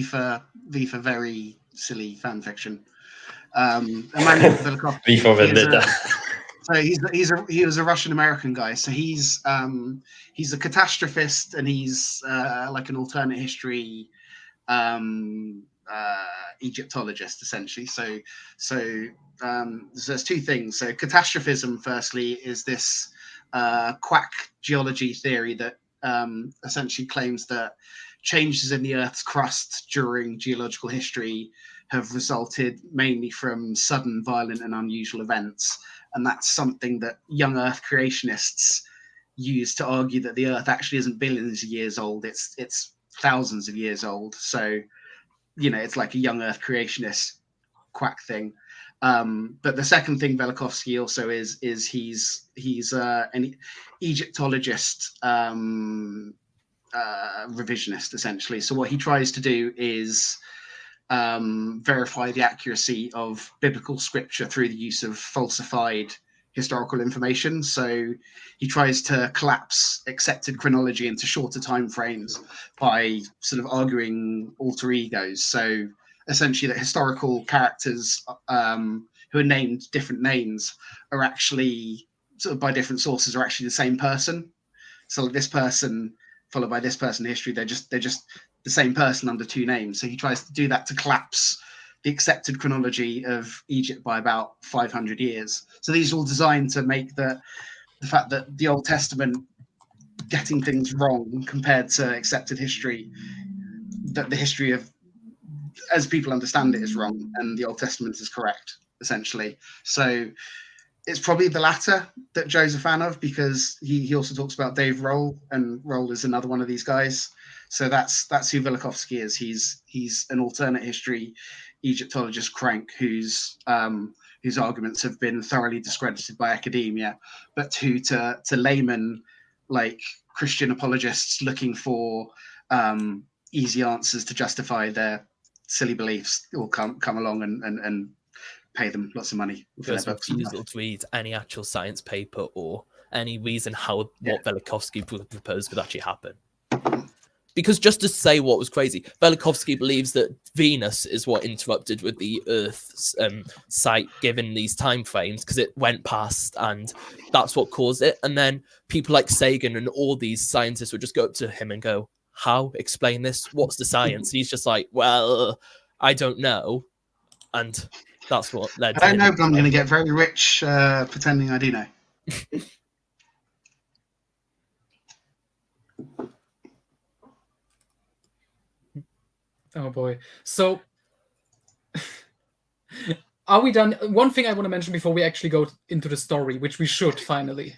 for very silly fan fiction. Emmanuel Velikovsky. V for Vendetta. So he was a Russian American guy. So he's a catastrophist, and he's like an alternate history Egyptologist essentially. So there's 2 things. So catastrophism, firstly, is this quack geology theory that essentially claims that changes in the Earth's crust during geological history have resulted mainly from sudden, violent, and unusual events. And that's something that young Earth creationists use to argue that the Earth actually isn't billions of years old. It's thousands of years old. So, it's like a young Earth creationist quack thing. But the second thing Velikovsky also is he's an Egyptologist revisionist, essentially. So what he tries to do is verify the accuracy of biblical scripture through the use of falsified historical information. So he tries to collapse accepted chronology into shorter time frames by sort of arguing alter egos. So essentially that historical characters who are named different names are actually, sort of by different sources, are actually the same person. So like this person followed by this person in history, they're just the same person under two names. So he tries to do that to collapse the accepted chronology of Egypt by about 500 years. So these are all designed to make the fact that the Old Testament getting things wrong compared to accepted history, that the history of, as people understand it, is wrong and the Old Testament is correct, essentially. So it's probably the latter that Joe's a fan of, because he also talks about Dave Roll, and Roll is another one of these guys. So that's who Velikovsky is. He's an alternate history Egyptologist crank whose arguments have been thoroughly discredited by academia, but to laymen like Christian apologists looking for easy answers to justify their silly beliefs will come along and pay them lots of money. There's refusal to read any actual science paper or any reason how what Velikovsky proposed could actually happen. Because just to say what was crazy, Velikovsky believes that Venus is what interrupted with the Earth's sight given these time frames, because it went past and that's what caused it. And then people like Sagan and all these scientists would just go up to him and go, how? Explain this? What's the science? And he's just like, well, I don't know. And that's what led to I don't know, but I'm going to get very rich pretending I do know. Oh boy. So are we done? One thing I want to mention before we actually go into the story, which we should finally.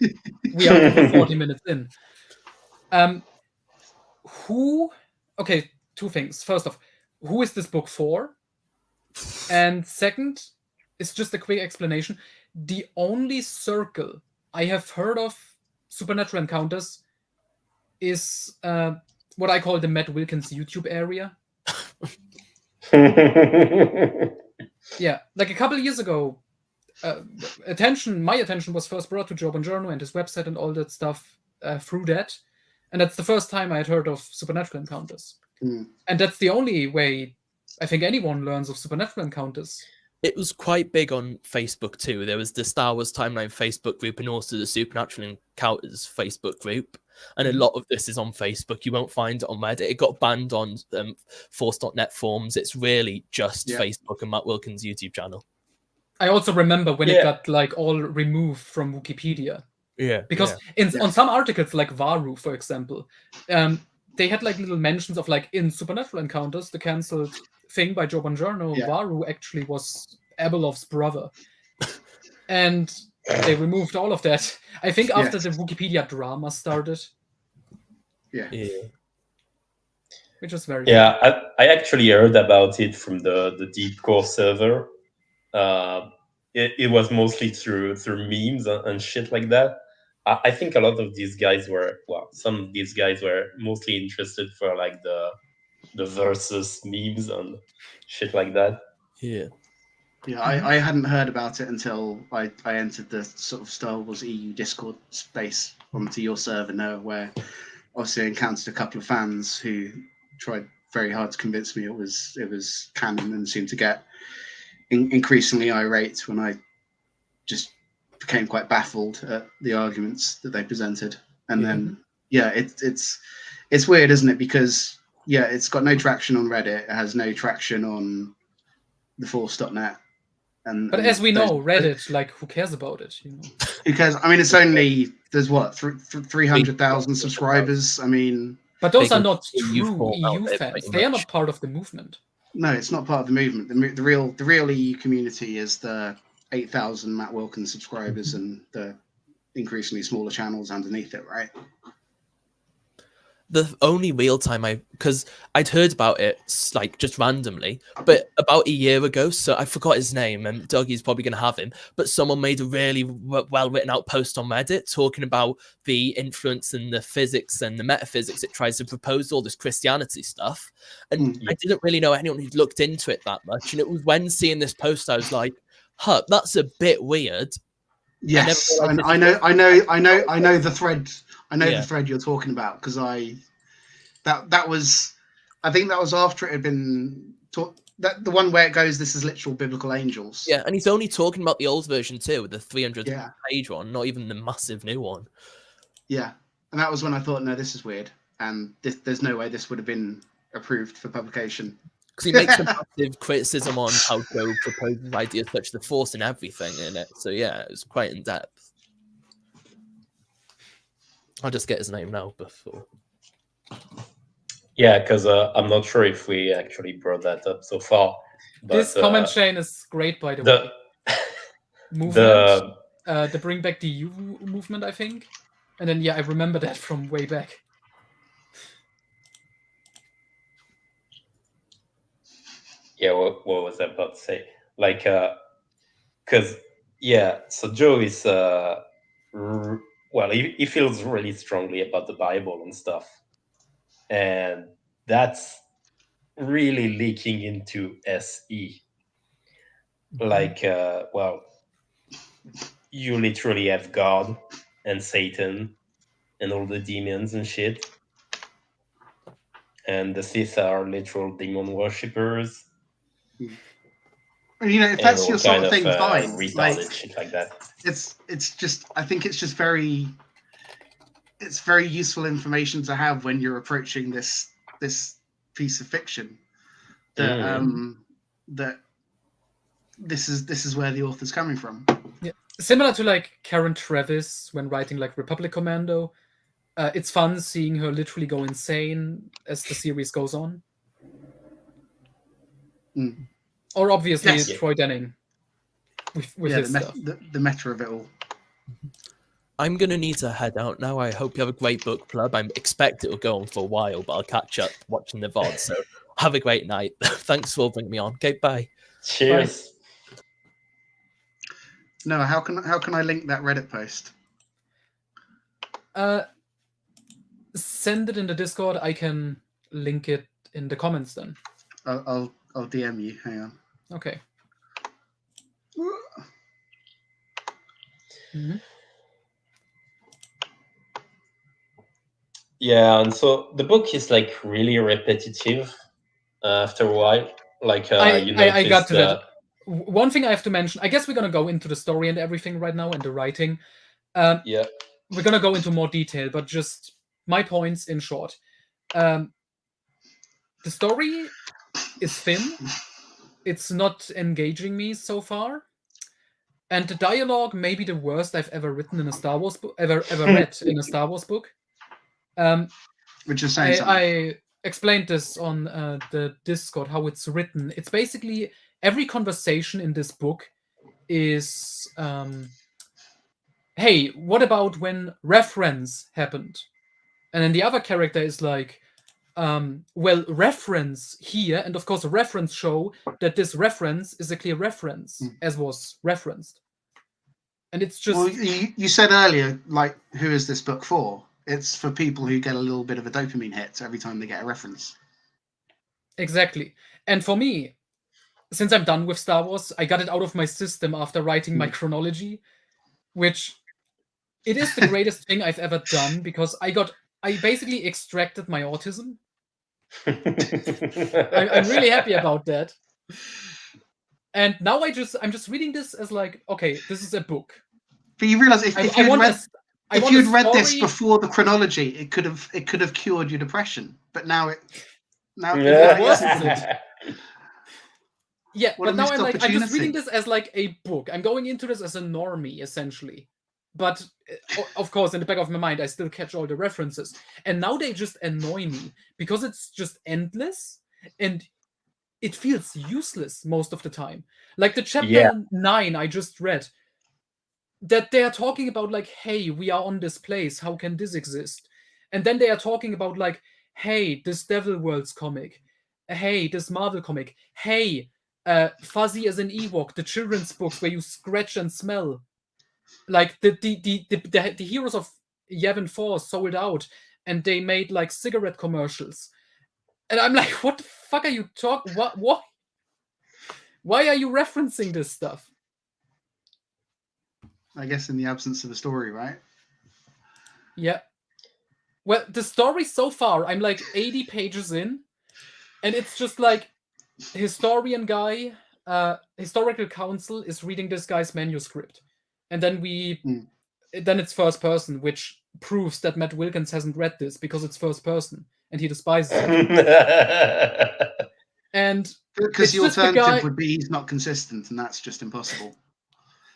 We are 40 minutes in. Okay, two things. First off, who is this book for? And second, it's just a quick explanation. The only circle I have heard of supernatural encounters is what I call the Matt Wilkins YouTube area. Yeah, like a couple of years ago, my attention was first brought to Joe Bongiorno and his website and all that stuff through that. And that's the first time I had heard of supernatural encounters. And that's the only way I think anyone learns of supernatural encounters. It was quite big on Facebook too. There was the Star Wars Timeline Facebook group and also the Supernatural Encounters Facebook group. And a lot of this is on Facebook. You won't find it on Reddit. It got banned on Force.net forums. It's really just Facebook and Matt Wilkins' YouTube channel. I also remember when it got like all removed from Wikipedia. Yeah. Because on some articles, like Varu, for example, they had like little mentions of like in Supernatural Encounters, the cancelled thing by Joe Bongiorno, Varu actually was Abeloth's brother. And they removed all of that. I think after the Wikipedia drama started. Yeah. Which was very I actually heard about it from the Deep Core server. It was mostly through memes and shit like that. I think a lot of these guys were, some of these guys were mostly interested for like the versus memes and shit like that. Yeah, I hadn't heard about it until I entered the sort of Star Wars EU Discord space onto your server now, where obviously I encountered a couple of fans who tried very hard to convince me it was canon, and seemed to get increasingly irate when I just became quite baffled at the arguments that they presented. And then it's weird, isn't it? Because it's got no traction on Reddit, it has no traction on the Force.net. But as we know, Reddit, like, who cares about it? You know? Who cares? I mean, it's only, there's what, 300,000 subscribers. I mean, but those are not true EU fans. They are not part of the movement. No, it's not part of the movement. The real EU community is the 8,000 Matt Wilkins subscribers and the increasingly smaller channels underneath it, right? The only real time because I'd heard about it like just randomly, but about a year ago, so I forgot his name, and Dougie's probably going to have him, but someone made a really well written out post on Reddit talking about the influence and the physics and the metaphysics it tries to propose all this Christianity stuff. And I didn't really know anyone who'd looked into it that much. And it was when seeing this post, I was like, that's a bit weird. Yes, I know the thread. I know the thread you're talking about because I think that was after it had been taught. That the one where it goes, this is literal biblical angels. Yeah, and he's only talking about the old version too, with the 300-page one, not even the massive new one. Yeah, and that was when I thought, no, this is weird, and there's no way this would have been approved for publication. Because he makes a massive criticism on how Joe proposes ideas such as the Force and everything in it. So yeah, it was quite in depth. I'll just get his name now before. Yeah, because I'm not sure if we actually brought that up so far. But, this comment chain is great, by the way. Movement, the Bring Back the U movement, I think. And then, I remember that from way back. Yeah, what was I about to say? Like, because, so Joe is, he feels really strongly about the Bible and stuff. And that's really leaking into SE. Like, you literally have God and Satan and all the demons and shit. And the Sith are literal demon worshippers. And, if that's your sort of thing, fine. Retarded shit like that. It's just, I think it's just very useful information to have when you're approaching this piece of fiction. That this is where the author's coming from. Yeah, similar to like Karen Travis when writing like Republic Commando. It's fun seeing her literally go insane as the series goes on. Or obviously Troy Denning with his stuff. The meta of it all. I'm going to need to head out now. I hope you have a great book club. I expect it will go on for a while, but I'll catch up watching the VOD. So have a great night. Thanks for bringing me on. Okay, bye. Cheers. Bye. No, how can I link that Reddit post? Send it in the Discord. I can link it in the comments then. I'll DM you. Hang on. Okay. Yeah, and so the book is like really repetitive after a while. Like I got to that. One thing I have to mention, I guess we're gonna go into the story and everything right now and the writing. We're gonna go into more detail, but just my points in short. The story is thin. It's not engaging me so far. And the dialogue may be the worst I've ever written in a Star Wars book, ever read in a Star Wars book. Which is saying something. I explained this on the Discord, how it's written. It's basically every conversation in this book is, hey, what about when reference happened? And then the other character is like, well, reference here, and of course a reference show that this reference is a clear reference, as was referenced. And it's just... Well, you said earlier, like, who is this book for? It's for people who get a little bit of a dopamine hit every time they get a reference. Exactly. And for me, since I'm done with Star Wars, I got it out of my system after writing my chronology, which it is the greatest thing I've ever done, because I basically extracted my autism. I'm really happy about that. And now I'm just reading this as like, okay, this is a book. But you realize if you'd read this before the chronology, it could have cured your depression. But now it worsens it. Yeah, but now I'm just reading this as like a book. I'm going into this as a normie, essentially. But of course, in the back of my mind, I still catch all the references. And now they just annoy me because it's just endless and it feels useless most of the time. Like the chapter 9 I just read, that they are talking about like, hey, we are on this place. How can this exist? And then they are talking about like, hey, this Devil Worlds comic. Hey, this Marvel comic. Hey, Fuzzy as an Ewok, the children's books where you scratch and smell. Like the heroes of Yavin 4 sold out and they made like cigarette commercials. And I'm like, what the fuck are you talking? What? Why are you referencing this stuff? I guess, in the absence of a story, right? Yeah. Well, the story so far, I'm like 80 pages in, and it's just like historian guy, historical council is reading this guy's manuscript, and then then it's first person, which proves that Matt Wilkins hasn't read this because it's first person and he despises it. And because the alternative would be he's not consistent, and that's just impossible.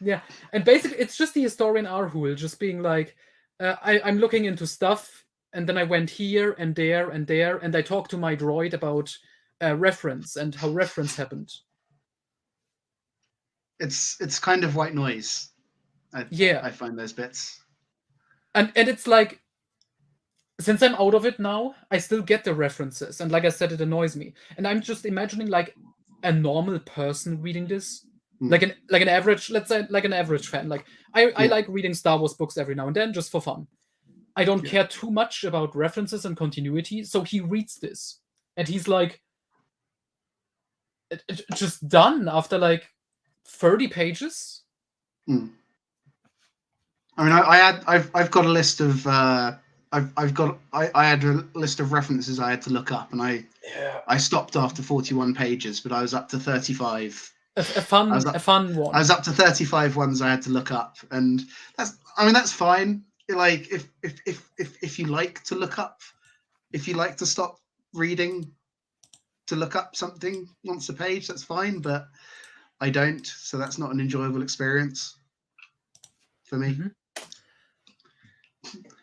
Yeah, and basically it's just the historian Arhul just being like, I'm looking into stuff, and then I went here and there and there, and I talked to my droid about reference and how reference happened. It's kind of white noise. I find those bits. And it's like, since I'm out of it now, I still get the references, and like I said, it annoys me. And I'm just imagining like a normal person reading this. Like an average, let's say, like an average fan. Like I like reading Star Wars books every now and then just for fun. I don't care too much about references and continuity, so he reads this and he's like, just done after like 30 pages. I mean, I've got a list of I had a list of references I had to look up, and I stopped after 41 pages, but I was up to 35. A fun one. I was up to 35 ones I had to look up, and that's fine. Like if you like to look up, if you like to stop reading to look up something once a page, that's fine. But I don't, so that's not an enjoyable experience for me.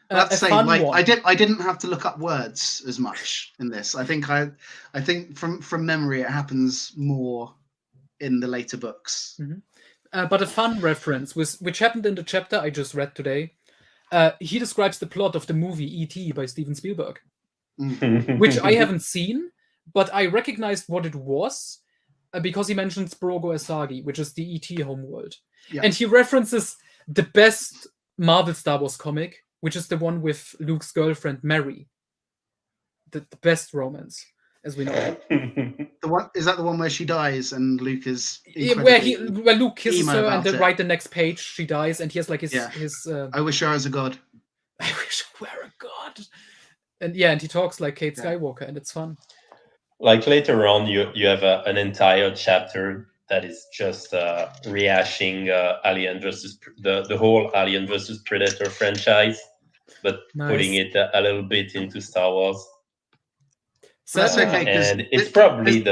Let's say, like, I didn't have to look up words as much in this. I think from memory it happens more in the later books. But a fun reference which happened in the chapter I just read today. He describes the plot of the movie E.T. by Steven Spielberg, which I haven't seen, but I recognized what it was because he mentions Brogo Asagi, which is the E.T. homeworld. Yeah. And he references the best Marvel Star Wars comic, which is the one with Luke's girlfriend, Mary. The best romance, as we know. Is that the one where she dies and Luke is where Luke kisses her and then right the next page she dies and he has like his I wish I was a god. I wish I were a god. And and he talks like Kate Skywalker, and it's fun. Like later on, you have an entire chapter that is just rehashing Alien versus the whole Alien versus Predator franchise, but putting it a little bit into Star Wars. So that's okay, and it's probably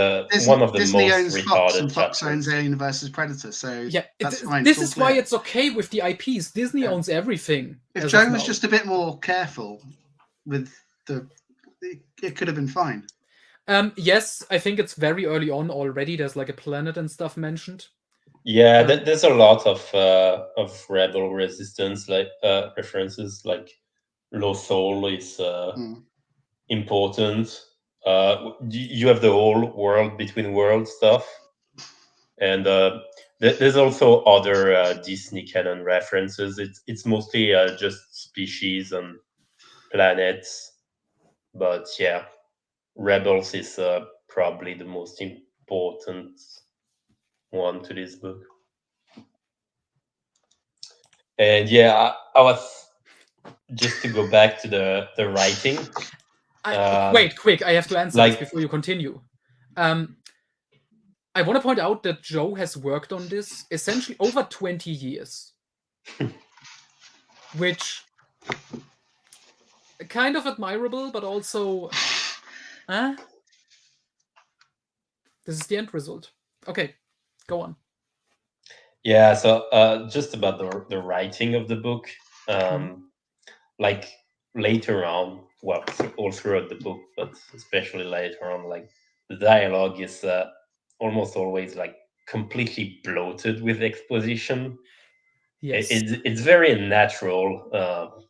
one of the Disney most retarded and Fox owns Alien versus Predator, so that's fine. This is why it's okay with the IPs. Disney owns everything. If Joe was just a bit more careful with it could have been fine. Yes, I think it's very early on already. There's like a planet and stuff mentioned. Yeah, there's a lot of Rebel Resistance like references. Like Lothal is important. You have the whole world between worlds stuff, and there's also other Disney canon references. It's mostly just species and planets, but yeah, Rebels is probably the most important one to this book. And I was just to go back to the writing. Wait, quick! I have to answer this before you continue. I want to point out that Joe has worked on this essentially over 20 years, which kind of admirable, but also, this is the end result. Okay, go on. Yeah, so just about the writing of the book, like later on, well, all throughout the book, but especially later on, like the dialogue is almost always like completely bloated with exposition. Yes, it's very natural.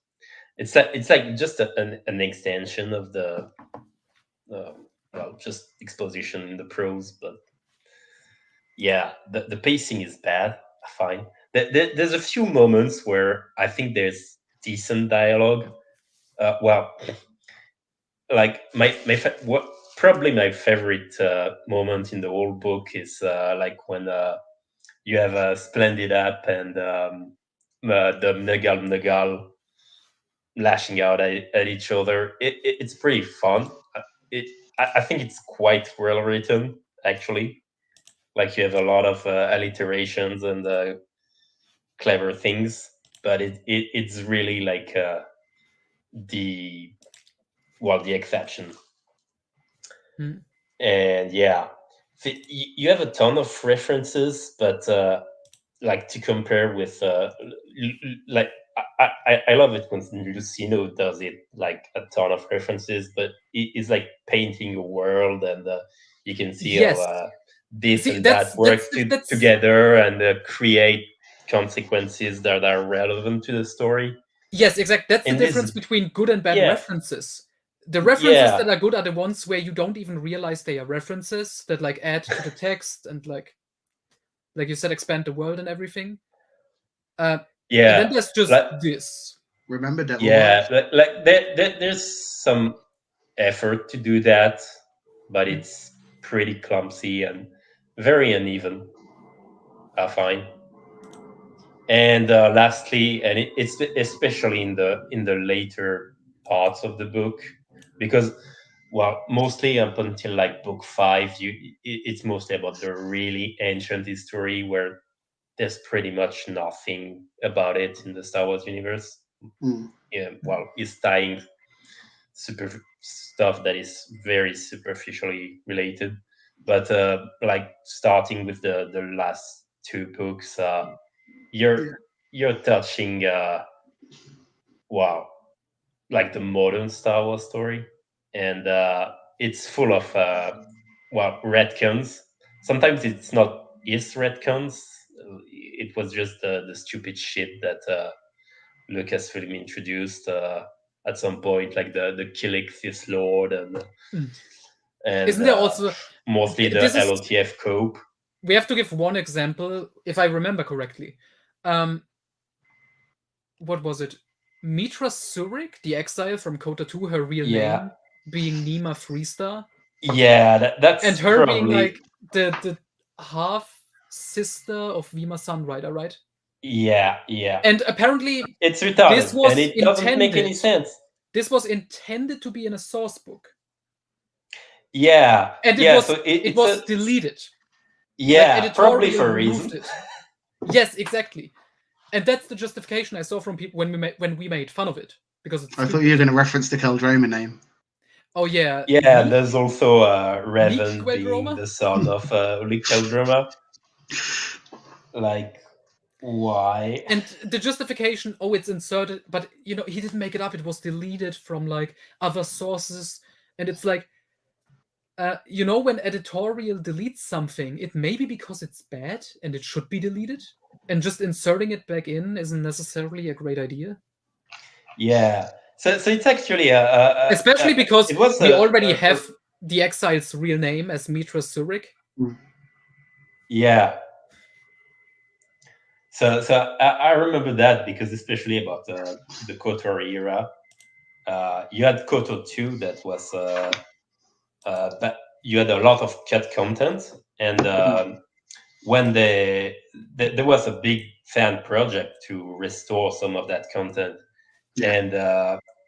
It's like just an extension of the just exposition in the prose, but yeah, the pacing is bad. Fine. There's a few moments where I think there's decent dialogue. Like probably my favorite moment in the whole book is like when you have a Splendid App and the Nagal lashing out at each other. It's pretty fun. I think it's quite well written, actually. Like, you have a lot of alliterations and clever things, but it's really like the exception. And yeah, you have a ton of references, but like, to compare with like, I love it when Lucino does it, like a ton of references, but it's like painting a world, and you can see how this and that work together and create consequences that are relevant to the story. Yes, exactly. That's the difference between good and bad references. The references that are good are the ones where you don't even realize they are references, that like add to the text and like you said, expand the world and everything. And then there's just this. Remember that. Like there's some effort to do that, but it's pretty clumsy and very uneven, I find. And lastly, and it's especially in the later parts of the book, because, well, mostly up until like book 5, it's mostly about the really ancient history, where there's pretty much nothing about it in the Star Wars universe. Yeah, well, it's tying super stuff that is very superficially related, but like, starting with the last 2 books, you're touching wow, like the modern Star Wars story, and it's full of retcons. Sometimes it's not his retcons. It was just the stupid shit that Lucasfilm introduced at some point, like the killing Sith Lord and isn't there also mostly the LOTF cope. We have to give one example, if I remember correctly. What was it? Mitra Surik, the exile from Kota 2, her real name being Nima Freestar. Yeah, that's and her probably being like the half sister of Vima Sunrider, right? Yeah. And apparently it's retarded, this was and it doesn't make any sense. This was intended to be in a source book. Yeah. And it was deleted. Yeah, like, probably for a reason. It. Yes, exactly. And that's the justification I saw from people when we made fun of it, because I thought you were going to reference the Keldroma name. Oh yeah. Yeah, there's also Revan being the son of Luke Keldroma. Like, why? And the justification, it's inserted, but he didn't make it up. It was deleted from like other sources, and it's like, when editorial deletes something, it may be because it's bad and it should be deleted, and just inserting it back in isn't necessarily a great idea. Yeah. So it's actually especially because we already have the exile's real name as Mitra Surik. Yeah. So I remember that, because especially about the KOTOR era, you had KOTOR 2 that was but you had a lot of cut content, and when there was a big fan project to restore some of that content, and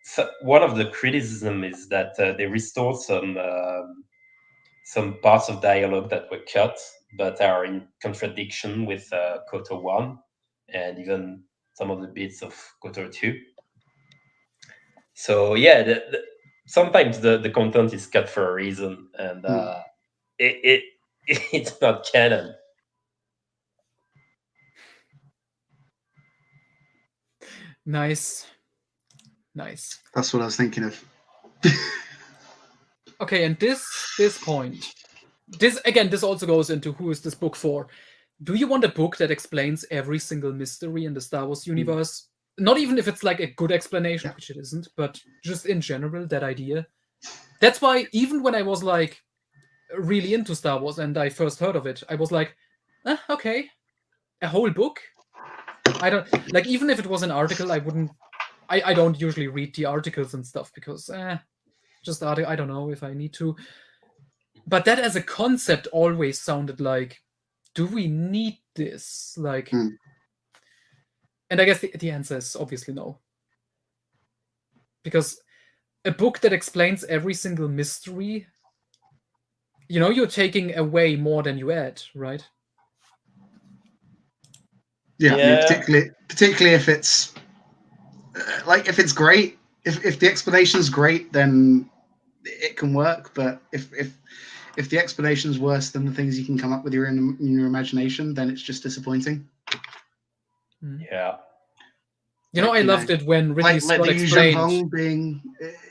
so one of the criticism is that they restored some parts of dialogue that were cut but are in contradiction with KOTOR 1 and even some of the bits of KOTOR 2. So yeah, sometimes the content is cut for a reason, and it's not canon. Nice. That's what I was thinking of. Okay, and this point, this also goes into who is this book for. Do you want a book that explains every single mystery in the Star Wars universe? Not even if it's like a good explanation, which it isn't, but just in general, that idea. That's why even when I was like really into Star Wars and I first heard of it, I was like, okay, a whole book? I don't like, even if it was an article, I wouldn't. I don't usually read the articles and stuff because just I don't know if I need to. But that as a concept always sounded like, do we need this? Like, And I guess the answer is obviously no. Because a book that explains every single mystery, you're taking away more than you add, right? Yeah. I mean, particularly if it's if it's great, if the explanation is great, then it can work. But if the explanation is worse than the things you can come up with in your imagination, then it's just disappointing. Yeah. I loved it when Ridley Scott explained being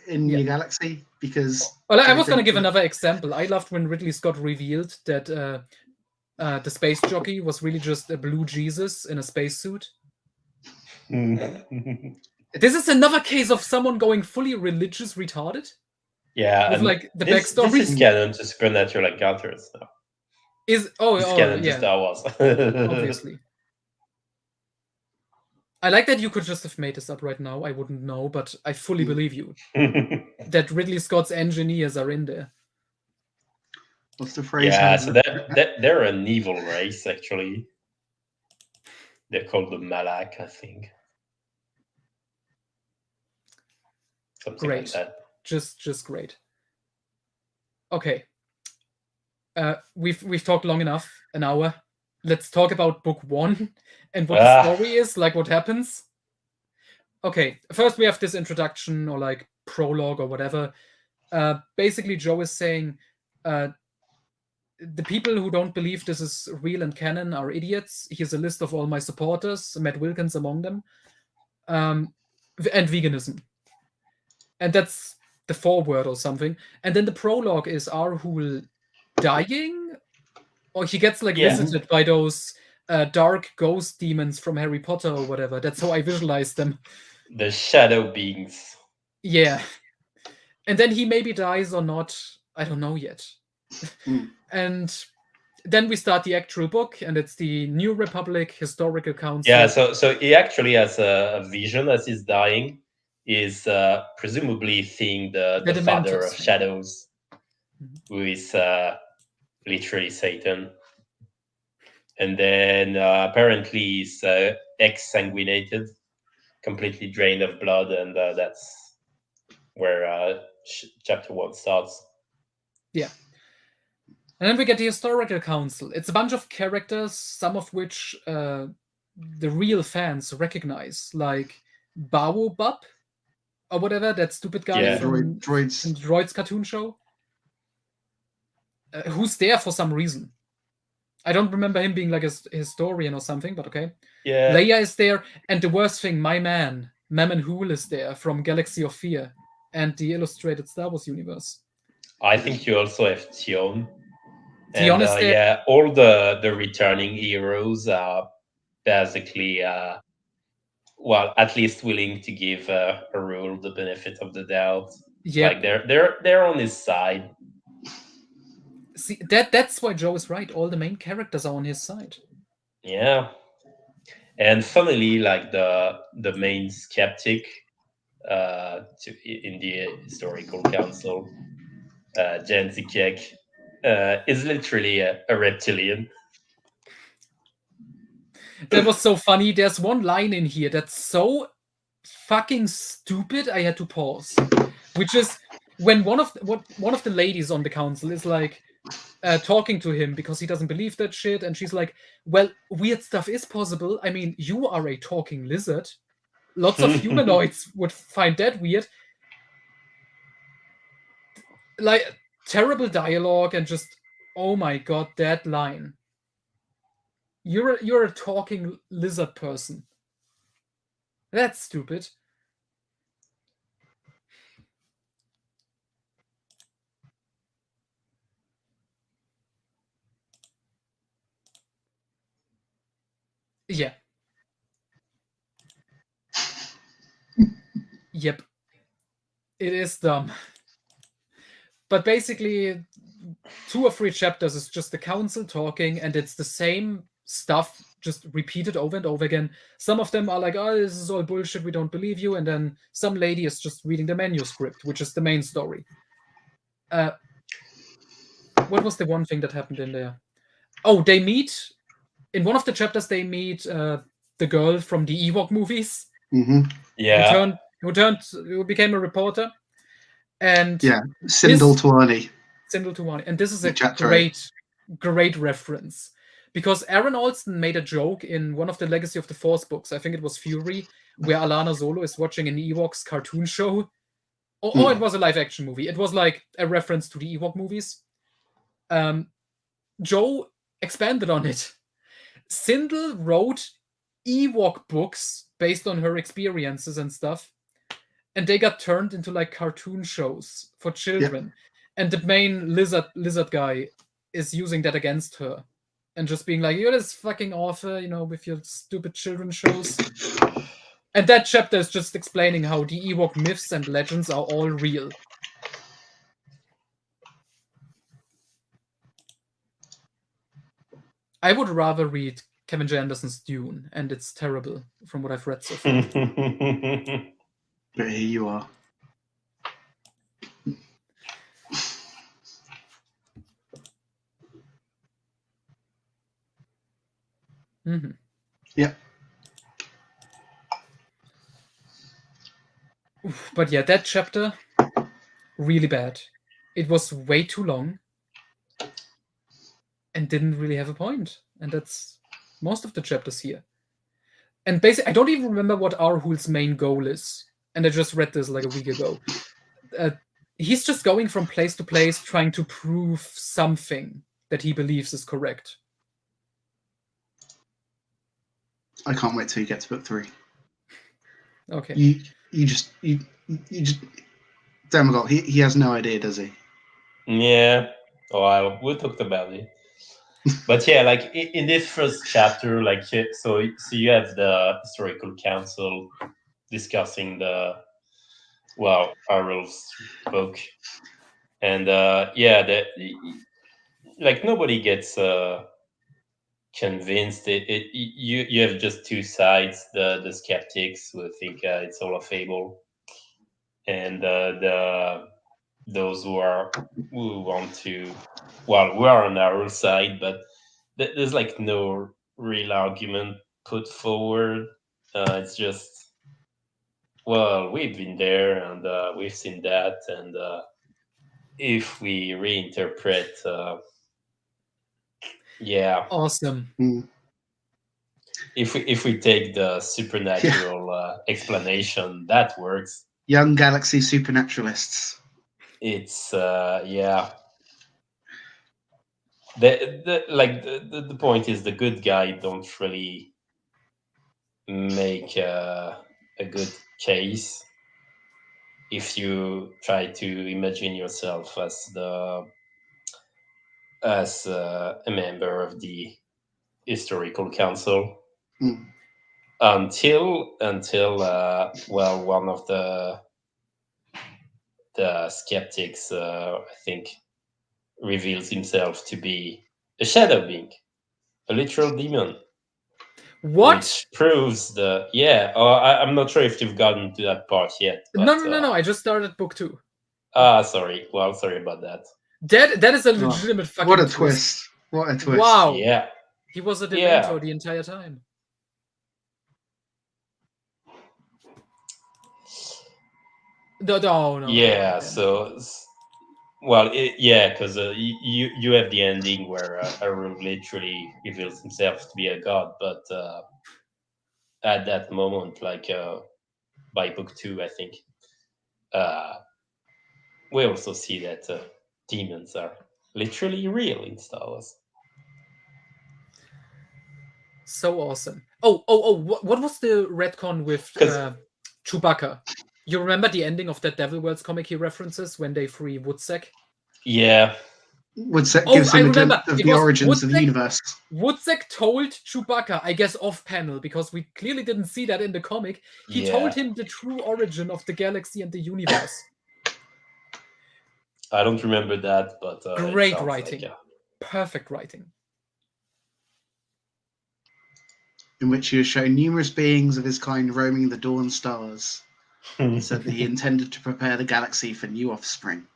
in your galaxy, because. Well, I was going to give another example. I loved when Ridley Scott revealed that the space jockey was really just a blue Jesus in a spacesuit. This is another case of someone going fully religious retarded. Yeah, with like the backstory. This is canon to supernatural encounters now. It's canon to Star Wars. Obviously. I like that you could just have made this up right now. I wouldn't know, but I fully believe you that Ridley Scott's engineers are in there. What's the phrase? Yeah, so they're an evil race, actually. They're called the Malak, I think. Something great. like that. Just great. Okay. We've talked long enough, an hour. Let's talk about book 1 and what the story is, like what happens. Okay, first we have this introduction or like prologue or whatever. Basically, Joe is saying the people who don't believe this is real and canon are idiots. Here's a list of all my supporters, Matt Wilkins among them, and veganism. And that's the foreword or something. And then the prologue is Arhul dying? Or he gets visited by those dark ghost demons from Harry Potter or whatever. That's how I visualize them. The shadow beings. Yeah. And then he maybe dies or not. I don't know yet. And then we start the actual book, and it's the New Republic Historical Council. Yeah, so he actually has a vision as he's dying. Is presumably seeing the father of shadows, who is literally Satan. And then apparently he's exsanguinated, completely drained of blood, and that's where chapter 1 starts. Yeah. And then we get the Historical Council. It's a bunch of characters, some of which the real fans recognize, like Baobab, or whatever, that stupid guy from Droid's cartoon show. Who's there for some reason. I don't remember him being like a historian or something, but okay. Yeah. Leia is there, and the worst thing, my man, Mammon Hool is there from Galaxy of Fear and the Illustrated Star Wars universe. I think you also have Tion. Tion is there. Yeah, all the returning heroes are basically, well, at least willing to give Arul the benefit of the doubt. Yeah, like they're on his side. See, that's why Joe is right. All the main characters are on his side. Yeah, and funnily, like the main skeptic in the historical council, Jan Zikek, is literally a reptilian. That was so funny. There's one line in here that's so fucking stupid. I had to pause, which is when one of the ladies on the council is like talking to him because he doesn't believe that shit, and she's like, "Well, weird stuff is possible. I mean, you are a talking lizard. Lots of humanoids would find that weird." Like terrible dialogue and just, oh my god, that line. You're a talking lizard person. That's stupid. Yeah. Yep. It is dumb. But basically, 2 or 3 chapters is just the council talking, and it's the same stuff just repeated over and over again. Some of them are like, "Oh, this is all bullshit, we don't believe you," and then some lady is just reading the manuscript, which is the main story. What was the one thing that happened in there? Oh, they meet in one of the chapters. They meet the girl from the Ewok movies. Yeah. Who became a reporter. And Sindel Tuani. And this is a great reference. Because Aaron Alston made a joke in one of the Legacy of the Force books, I think it was Fury, where Alana Solo is watching an Ewoks cartoon show. Oh, it was a live-action movie. It was like a reference to the Ewok movies. Joe expanded on it. Sindel wrote Ewok books based on her experiences and stuff, and they got turned into like cartoon shows for children. And the main lizard guy is using that against her and just being like, you're this fucking author, with your stupid children's shows. And that chapter is just explaining how the Ewok myths and legends are all real. I would rather read Kevin J. Anderson's Dune, and it's terrible from what I've read so far. But here you are. Yeah. But yeah, that chapter, really bad. It was way too long and didn't really have a point. And that's most of the chapters here. And basically, I don't even remember what Arhul's main goal is. And I just read this like a week ago. He's just going from place to place trying to prove something that he believes is correct. I can't wait till you get to book 3. Okay. You just Demogorgon, he has no idea, does he? Yeah. Well, we talked about it. But yeah, like in this first chapter, like so you have the historical council discussing Arul's book, and like nobody gets convinced. You have just two sides: the skeptics who think it's all a fable, and those who want to. Well, we're on our side, but there's like no real argument put forward. It's just, well, we've been there and we've seen that, and if we reinterpret, awesome. If we take the supernatural explanation, that works. Young galaxy supernaturalists. It's The point is the good guy don't really make a good case if you try to imagine yourself as a member of the historical council until one of the skeptics I think reveals himself to be a shadow being, a literal demon. What? Which proves I'm not sure if you've gotten to that part yet. But, no. I just started book 2. Sorry. Well, sorry about that. That is a legitimate fucking What a twist. What a twist. Wow. Yeah. He was a Dementor the entire time. No. Yeah, so... Well, because you have the ending where Arul literally reveals himself to be a god, but at that moment, like by book 2, I think, we also see that demons are literally real in Star Wars. So awesome. What was the retcon with Chewbacca? You remember the ending of that Devil Worlds comic he references when they free Woodsec? Yeah. Woodsec gives him a glimpse of the origins of the universe. Woodsec told Chewbacca, I guess off panel, because we clearly didn't see that in the comic, he told him the true origin of the galaxy and the universe. I don't remember that, but great writing. Perfect writing. In which he was shown numerous beings of his kind roaming the dawn stars. He said that he intended to prepare the galaxy for new offspring.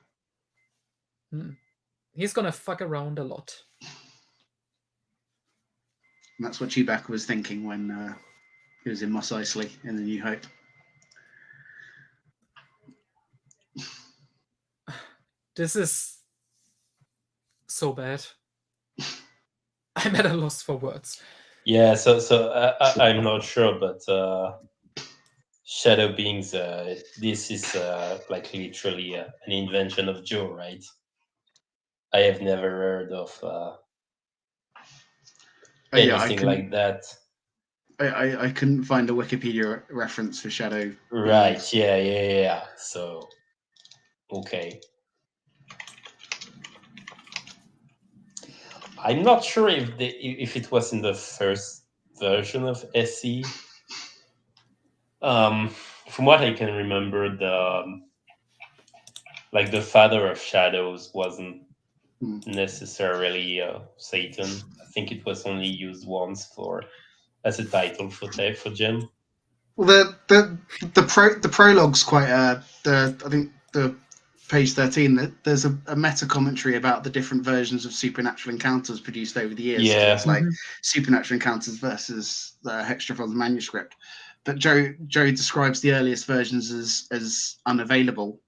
He's gonna fuck around a lot. And that's what Chewbacca was thinking when He was in Mos Eisley in The New Hope. This is so bad. I'm at a loss for words. Yeah, so I'm not sure, but shadow beings. This is like literally an invention of Joe, right? I have never heard of anything like that. I couldn't find a Wikipedia reference for shadow. Right? Beings. Yeah. So, okay. I'm not sure if it was in the first version of SE. From what I can remember, the father of shadows wasn't necessarily Satan. I think it was only used once as a title for Jim. Well, the prologue's quite I think the page 13. There's a meta commentary about the different versions of supernatural encounters produced over the years. Yeah, it's like supernatural encounters versus the Hextrophone's manuscript. But Joe describes the earliest versions as unavailable,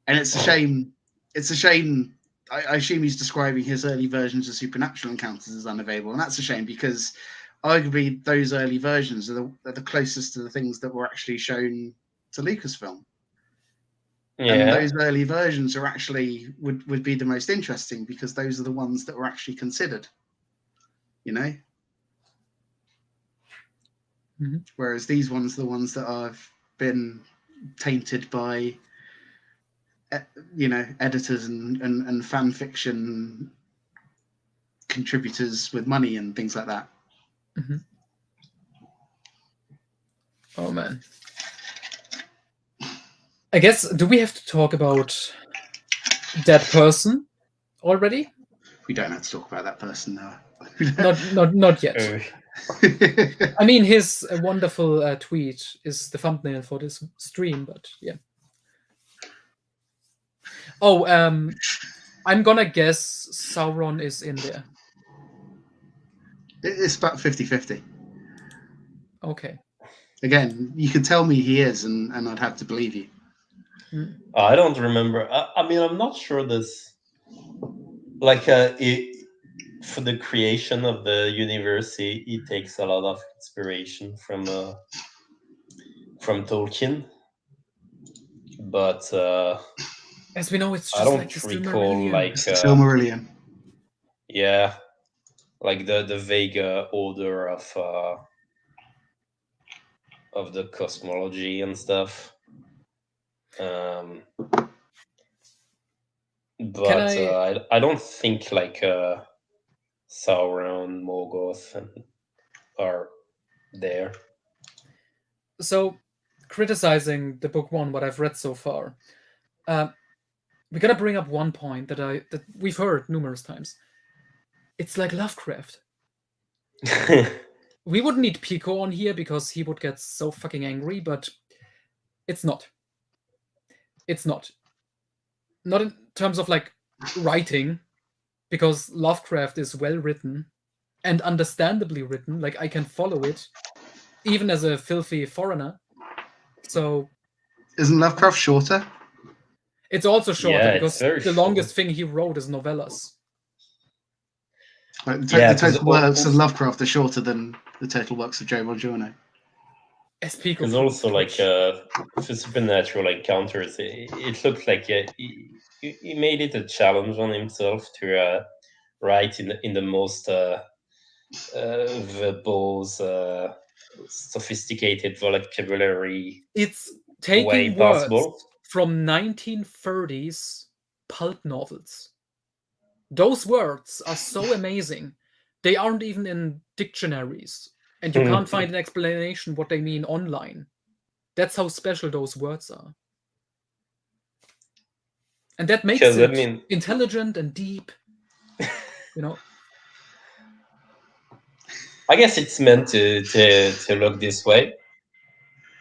and it's a shame. It's a shame. I assume he's describing his early versions of supernatural encounters as unavailable, and that's a shame because arguably those early versions are the closest to the things that were actually shown to Lucasfilm. Yeah. And those early versions are actually would be the most interesting because those are the ones that were actually considered, you know. Mm-hmm. Whereas these ones are the ones that have been tainted by, you know, editors and fan fiction contributors with money and things like that. Mm-hmm. Oh man. I guess, do we have to talk about that person already? We don't have to talk about that person now. Not yet. I mean, his wonderful tweet is the thumbnail for this stream, but yeah. Oh, I'm gonna guess Sauron is in there. It's about 50-50. Okay. Again, you could tell me he is, and I'd have to believe you. I don't remember. I mean, I'm not sure this. Like, for the creation of the universe, it takes a lot of inspiration from Tolkien. But as we know, it's just I don't like recall it's the Silmarillion. Yeah, like the vague order of the cosmology and stuff. But I don't think like Sauron, Morgoth are there. So, criticizing the book one, what I've read so far, we gotta bring up one point that we've heard numerous times. It's like Lovecraft. We wouldn't need Pico on here because he would get so fucking angry, but it's not. It's not. Not in terms of like writing, because Lovecraft is well written and understandably written. Like I can follow it, even as a filthy foreigner. So, isn't Lovecraft shorter? It's also shorter because the longest thing he wrote is novellas. Like the total works of Lovecraft are shorter than the total works of Joe Bongiorno. Because also, like, for supernatural encounters, it looks like he made it a challenge on himself to write in the most verbose, sophisticated vocabulary. It's taking words from 1930s pulp novels. Those words are so amazing. They aren't even in dictionaries, and you can't find an explanation what they mean online. That's how special those words are. And that makes it intelligent and deep. You know. I guess it's meant to look this way.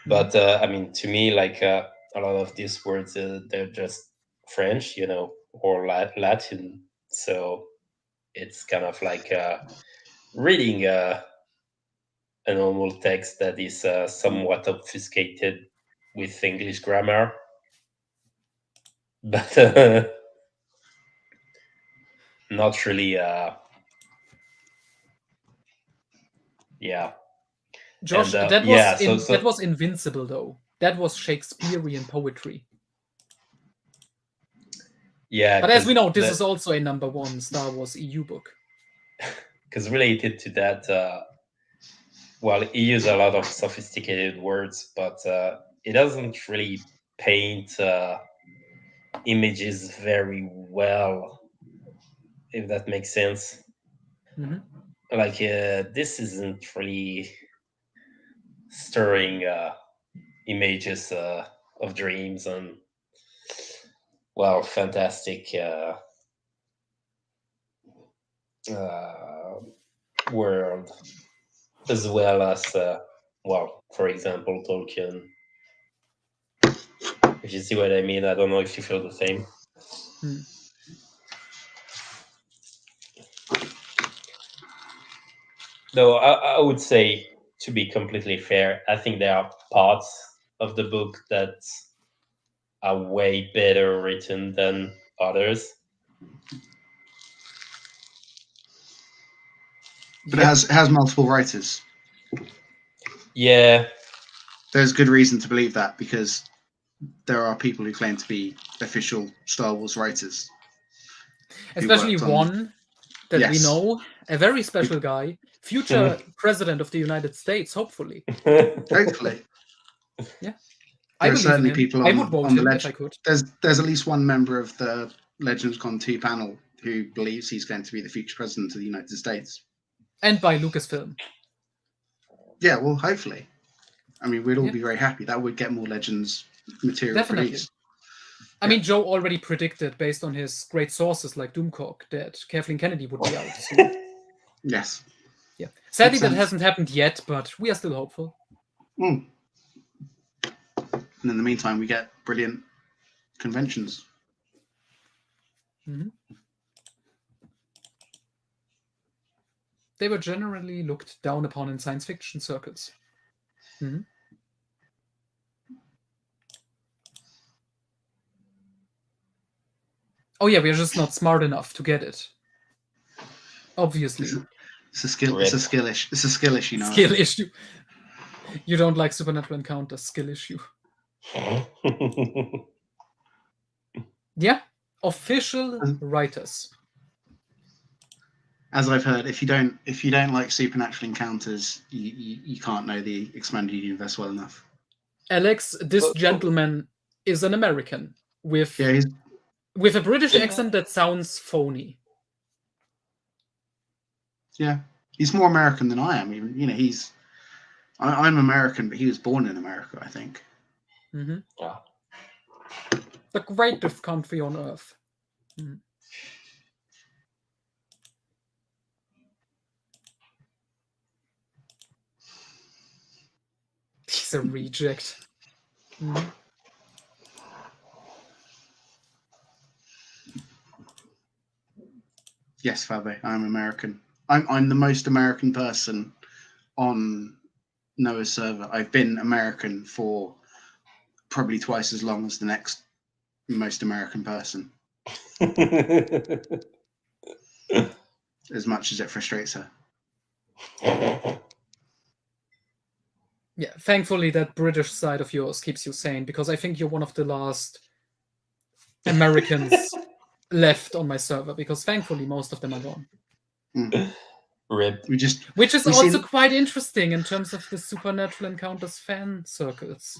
But I mean, to me, like a lot of these words, they're just French, you know, or Latin. So it's kind of like reading a normal text that is somewhat obfuscated with English grammar, but not really. Yeah. Josh, And, that was invincible, though. That was Shakespearean poetry. Yeah, but as we know, this is also a #1 Star Wars EU book. Because related to that, well, he uses a lot of sophisticated words, but it doesn't really paint images very well, if that makes sense. Mm-hmm. Like, this isn't really stirring images of dreams and, well, fantastic world, as well as, well, for example, Tolkien. If you see what I mean, I don't know if you feel the same. Though I would say, to be completely fair, I think there are parts of the book that are way better written than others. But it has multiple writers. Yeah. There's good reason to believe that, because there are people who claim to be official Star Wars writers. Especially one that we know, a very special guy, future president of the United States, hopefully. Hopefully. Yeah. There are certainly people on the Legend. If I could. There's at least one member of the Legends Con 2 panel who believes he's going to be the future president of the United States. And by Lucasfilm. Yeah, well, hopefully. I mean, we'd all be very happy. That would get more Legends material produced. I mean, Joe already predicted, based on his great sources like Doomcock, that Kathleen Kennedy would be out soon. Yes. Yeah. Sadly, that hasn't happened yet, but we are still hopeful. And in the meantime, we get brilliant conventions. Mm-hmm. They were generally looked down upon in science fiction circles. Mm-hmm. Oh yeah, we're just not smart enough to get it. Obviously. It's a skill issue. It's a skill issue now. Skill issue. You don't like supernatural encounters, skill issue. Yeah. Official writers. As I've heard, if you don't like supernatural encounters, you can't know the expanded universe well enough. Alex, this gentleman is an American with a British accent that sounds phony. Yeah, he's more American than I am. Even I'm American, but he was born in America, I think. Mm-hmm. Yeah. The greatest country on earth. Mm. He's a reject. Mm. Yes, Fabe, I'm American. I'm the most American person on Noah's server. I've been American for probably twice as long as the next most American person. As much as it frustrates her. Yeah, thankfully that British side of yours keeps you sane, because I think you're one of the last Americans left on my server, because thankfully most of them are gone. Rip. Which is also quite interesting in terms of the Supernatural Encounters fan circles.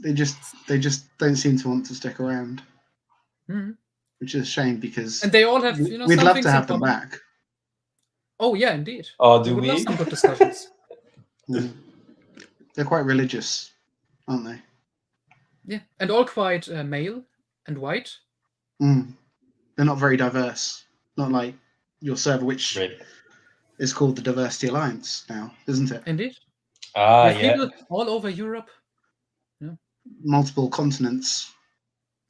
They just don't seem to want to stick around. Which is a shame, because and they all have, we'd love to have them back. Oh yeah, indeed. Oh, do we? We would love some good discussions. They're quite religious, aren't they? Yeah, and all quite male and white. They're not very diverse. Not like your server, which is called the Diversity Alliance now, isn't it? Indeed. Yeah. People all over Europe. Yeah. Multiple continents.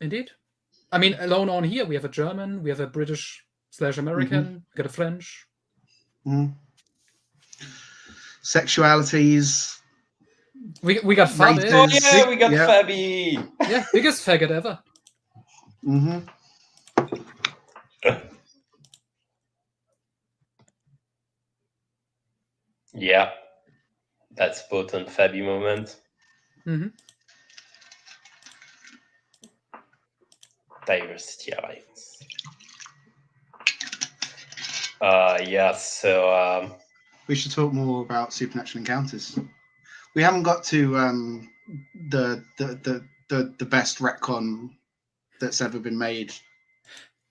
Indeed. I mean, alone on here, we have a German, we have a British/American, we got a French. Sexualities. We got Fabi. Oh yeah, we got Fabi. Yeah, biggest faggot ever. Mm-hmm. Yeah, that's potent Fabi moment. Mm-hmm. Diversity alliance. Yeah. So we should talk more about supernatural encounters. We haven't got to the best retcon that's ever been made.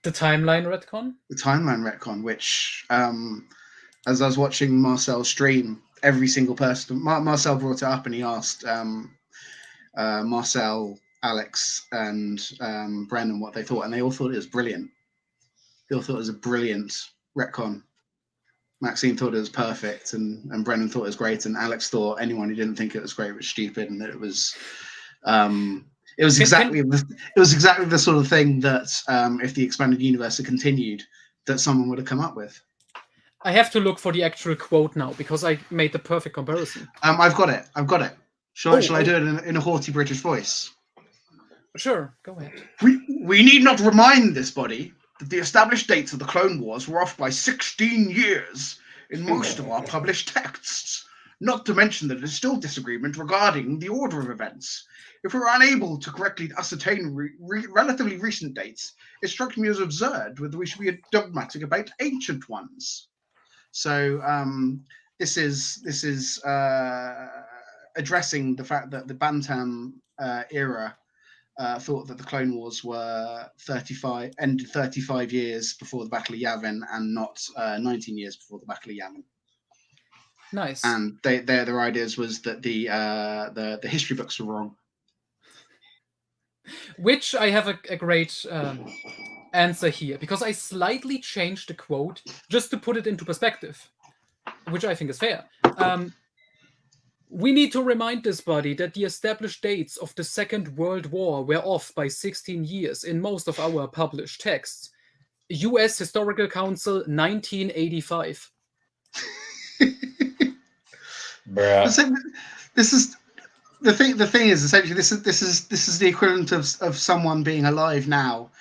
The timeline retcon? The timeline retcon, which, as I was watching Marcel's stream, every single person, Marcel brought it up and he asked Marcel, Alex, and Brennan what they thought, and they all thought it was brilliant. They all thought it was a brilliant retcon. Maxine thought it was perfect, and Brennan thought it was great, and Alex thought anyone who didn't think it was great was stupid, and that it was exactly the sort of thing that if the expanded universe had continued, that someone would have come up with. I have to look for the actual quote now because I made the perfect comparison. I've got it. Shall I do it in a haughty British voice? Sure, go ahead. We need not remind this body that the established dates of the Clone Wars were off by 16 years in most of our published texts, not to mention that there is still disagreement regarding the order of events. If we were unable to correctly ascertain relatively recent dates, it struck me as absurd whether we should be dogmatic about ancient ones. So this is addressing the fact that the Bantam era thought that the Clone Wars were 35 years before the Battle of Yavin and not 19 years before the Battle of Yavin. Nice. And their ideas was that the history books were wrong. Which I have a great answer here, because I slightly changed the quote just to put it into perspective, which I think is fair. We need to remind this body that the established dates of the Second World War were off by 16 years in most of our published texts. U.S. Historical Council, 1985. This is the thing. The thing is, essentially, this is the equivalent of someone being alive now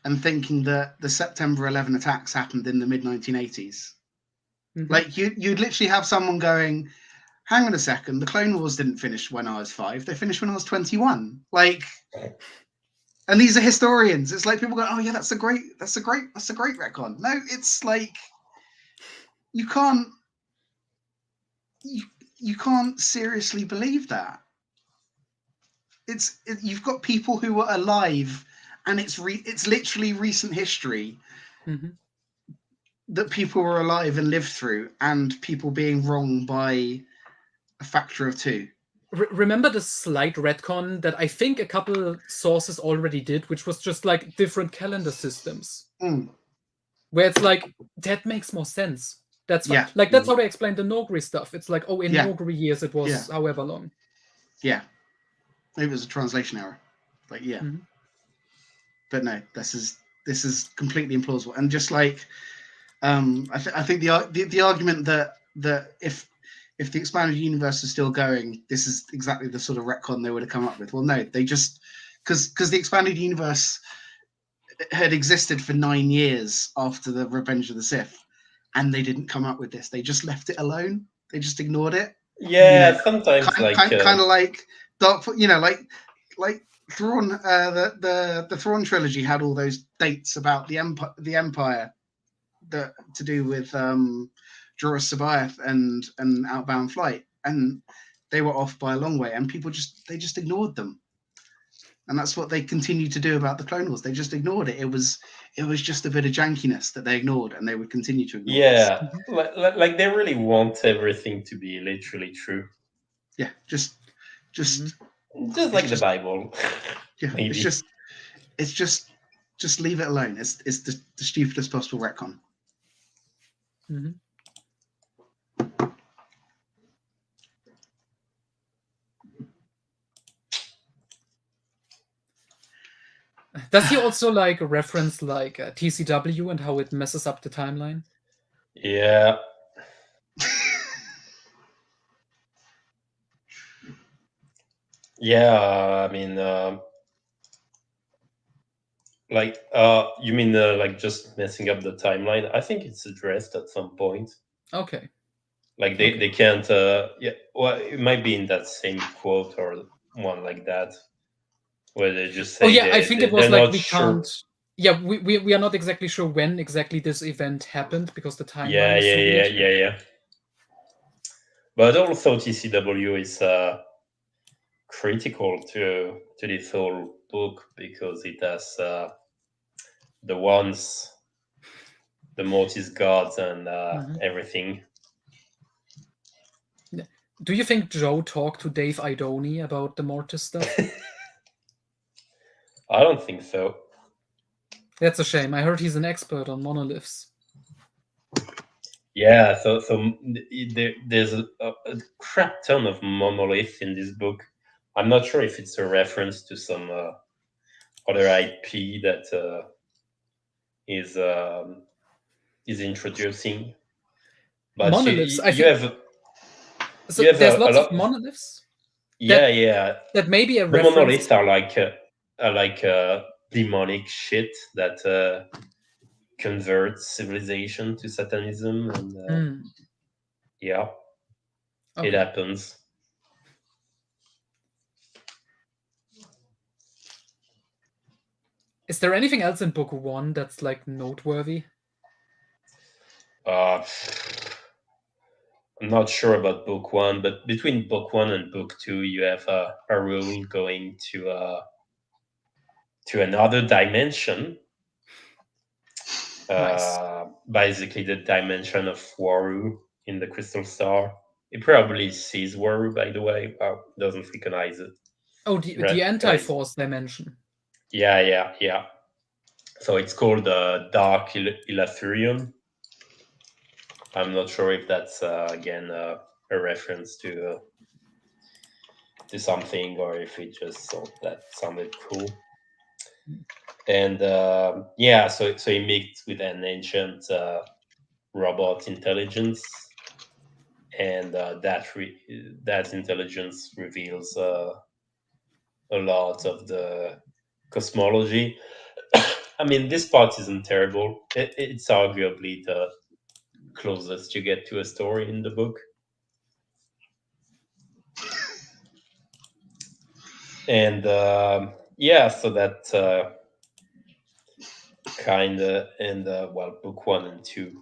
and thinking that the September 11 attacks happened in the mid-1980s. Mm-hmm. Like you'd literally have someone going, hang on a second, the Clone Wars didn't finish when I was 5. They finished when I was 21. Like, and these are historians. It's like people go, oh yeah, that's a great retcon. No, it's like you can't seriously believe that. You've got people who were alive, and it's literally recent history. Mm-hmm. That people were alive and lived through, and people being wrong by a factor of 2. Remember the slight retcon that I think a couple sources already did, which was just like different calendar systems, where it's like that makes more sense. That's fine. Like that's how they explained the Nogri stuff. It's like, oh, in Nogri years it was however long. Yeah, maybe it was a translation error. Like but no, this is completely implausible. And just like I think the argument that if the expanded universe is still going, this is exactly the sort of retcon they would have come up with. Well, no, they just because the expanded universe had existed for 9 years after the Revenge of the Sith, and they didn't come up with this. They just left it alone. They just ignored it. Yeah, sometimes kind of like Dark, like Thrawn. The Thrawn trilogy had all those dates about the Empire that to do with Joruus C'baoth and Outbound Flight, and they were off by a long way, and people just ignored them, and that's what they continue to do about the Clone Wars. They just ignored it. It was just a bit of jankiness that they ignored, and they would continue to ignore. Yeah, like they really want everything to be literally true. Yeah, just like the Bible. Yeah, maybe. It's just leave it alone. It's the stupidest possible retcon. Mm-hmm. Does he also like reference like TCW and how it messes up the timeline? Yeah. Yeah, I mean, like, you mean like just messing up the timeline? I think it's addressed at some point. Okay. Like they can't. Yeah, well, it might be in that same quote or one like that, where they just say, I think it was like we can't. Sure. Yeah, we are not exactly sure when exactly this event happened because the timeline is so weird. Yeah. But also TCW is critical to this whole book because it has the ones, the Mortis gods, and everything. Do you think Joe talked to Dave Idoni about the Mortis stuff? I don't think so. That's a shame. I heard he's an expert on monoliths. Yeah, so there's a crap ton of monolith in this book. I'm not sure if it's a reference to some other IP that is introducing. But monoliths. you have there's lots of monoliths. Yeah. That may be a the reference. Monoliths are like demonic shit that converts civilization to Satanism, and yeah, it happens. Is there anything else in book 1 that's like noteworthy? I'm not sure about book 1, but between book 1 and book 2, you have Arun going to another dimension. Nice. Basically, the dimension of Waru in the Crystal Star. He probably sees Waru, by the way, but doesn't recognize it. Oh, the anti-force dimension. Yeah. So it's called Dark Ilathurion. I'm not sure if that's again a reference to something, or if it just thought that sounded cool. And yeah, so he mixed with an ancient robot intelligence, and that intelligence reveals a lot of the cosmology. I mean, this part isn't terrible. It's arguably the closest you get to a story in the book. And yeah, so that kind of, and well, book 1 and 2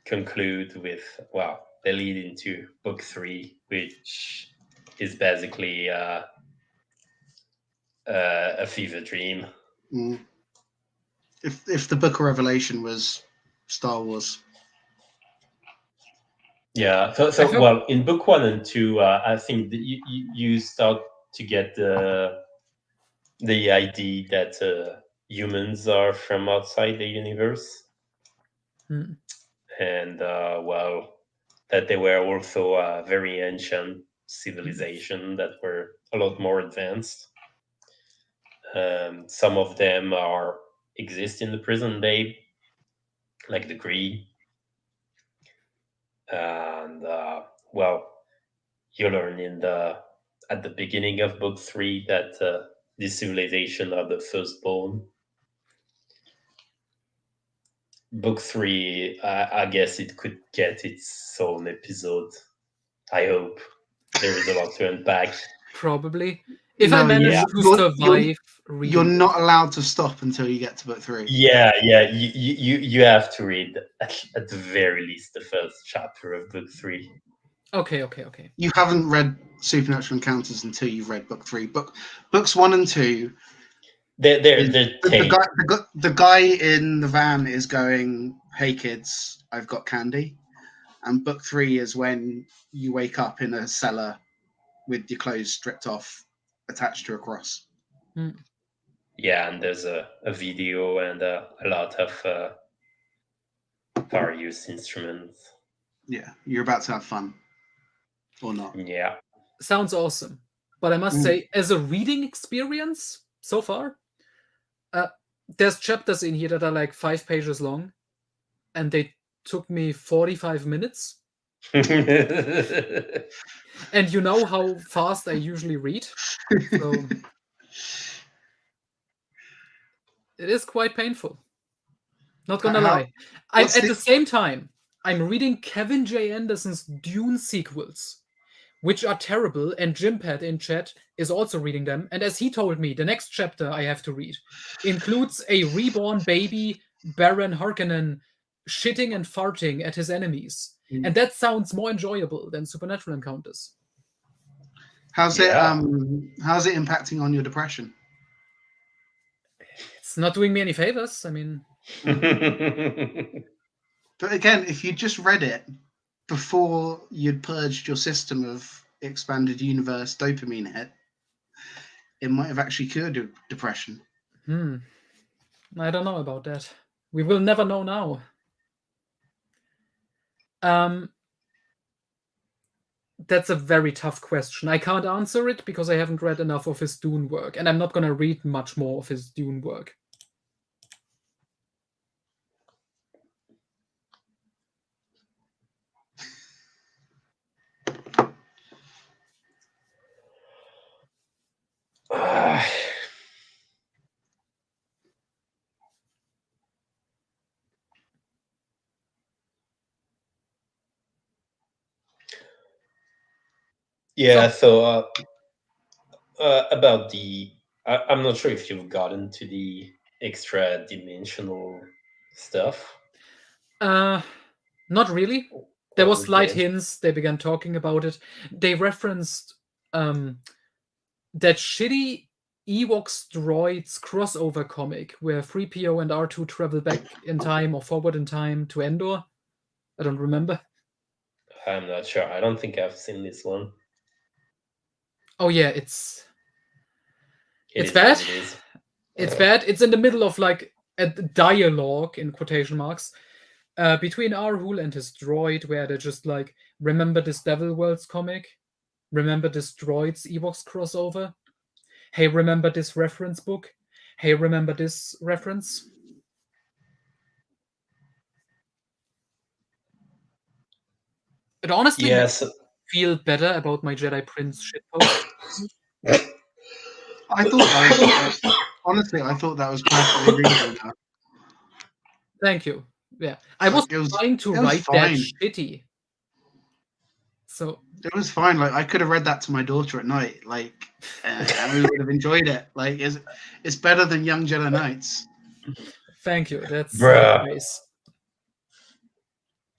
conclude with, well, they lead into book 3, which is basically a fever dream. If the Book of Revelation was Star Wars. Yeah, so well, in book 1 and 2, I think that you start to get the idea that humans are from outside the universe. And well, that they were also a very ancient civilization that were a lot more advanced. Some of them exist in the present day, like the Gree. And well, you learn at the beginning of book 3 that this civilization are the firstborn. Book 3, I guess it could get its own episode. I hope. There is a lot to unpack. Probably. If I manage to survive, you're not allowed to stop until you get to book 3. Yeah. You have to read at the very least the first chapter of book 3. Okay. You haven't read Supernatural Encounters until you've read book 3. Books 1 and 2. The guy in the van is going, "Hey kids, I've got candy." And book 3 is when you wake up in a cellar with your clothes stripped off, attached to a cross. Yeah, and there's a video and a lot of various instruments. Yeah, you're about to have fun. Or not. Yeah. Sounds awesome. But I must say, as a reading experience so far, there's chapters in here that are like 5 pages long, and they took me 45 minutes. And you know how fast I usually read, so it is quite painful. Not gonna lie. At the same time, I'm reading Kevin J. Anderson's Dune sequels, which are terrible, and Jimpad in chat is also reading them. And as he told me, the next chapter I have to read includes a reborn baby Baron Harkonnen shitting and farting at his enemies. And that sounds more enjoyable than supernatural encounters. How's it impacting on your depression? It's not doing me any favors. I mean, but again, if you just read it before you'd purged your system of expanded universe dopamine hit, it might have actually cured your depression. I don't know about that. We will never know now. That's a very tough question. I can't answer it because I haven't read enough of his Dune work, and I'm not going to read much more of his Dune work. Yeah, so about the... I'm not sure if you've gotten to the extra-dimensional stuff. Not really. There was slight hints. They began talking about it. They referenced that shitty Ewoks droids crossover comic where 3PO and R2 travel back in time or forward in time to Endor. I don't remember. I'm not sure. I don't think I've seen this one. Oh yeah, it's bad. It's bad. It's in the middle of like a dialogue in quotation marks between Arhul and his droid, where they're just like, remember this Devil Worlds comic? Remember this droids Ewoks crossover? Hey, remember this reference book? Hey, remember this reference? It honestly makes me feel better about my Jedi Prince shitpost. I thought that was honestly, I thought that was perfectly reasonable. Thank you. Yeah, I was trying to write that shitty. So it was fine. Like I could have read that to my daughter at night, like, and we would have enjoyed it. Like, it's better than Young Jedi Knights. Thank you. That's nice.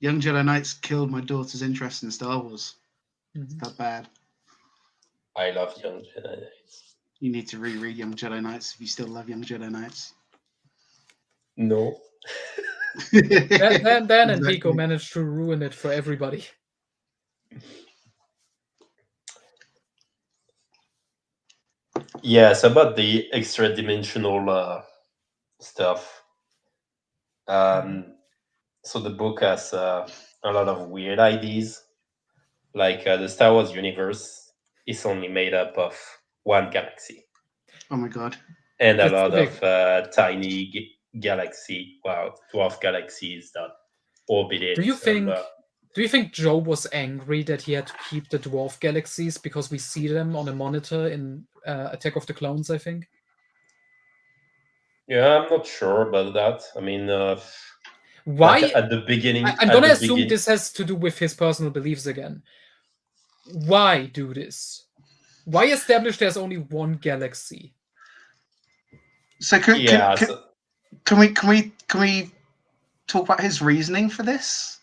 Young Jedi Knights killed my daughter's interest in Star Wars. It's that bad. I love Young Jedi Knights. You need to reread Young Jedi Knights if you still love Young Jedi Knights. No. Dan and Pico managed to ruin it for everybody. Yes, about the extra-dimensional stuff. So the book has a lot of weird ideas. Like the Star Wars universe is only made up of one galaxy. Oh my god. And a lot of tiny dwarf galaxies that orbit it. Do you think Joe was angry that he had to keep the dwarf galaxies because we see them on a monitor in Attack of the Clones, I think? Yeah, I'm not sure about that. I mean, why at the beginning? I'm gonna assume this has to do with his personal beliefs again. Why do this? Why establish there's only one galaxy? So can we talk about his reasoning for this?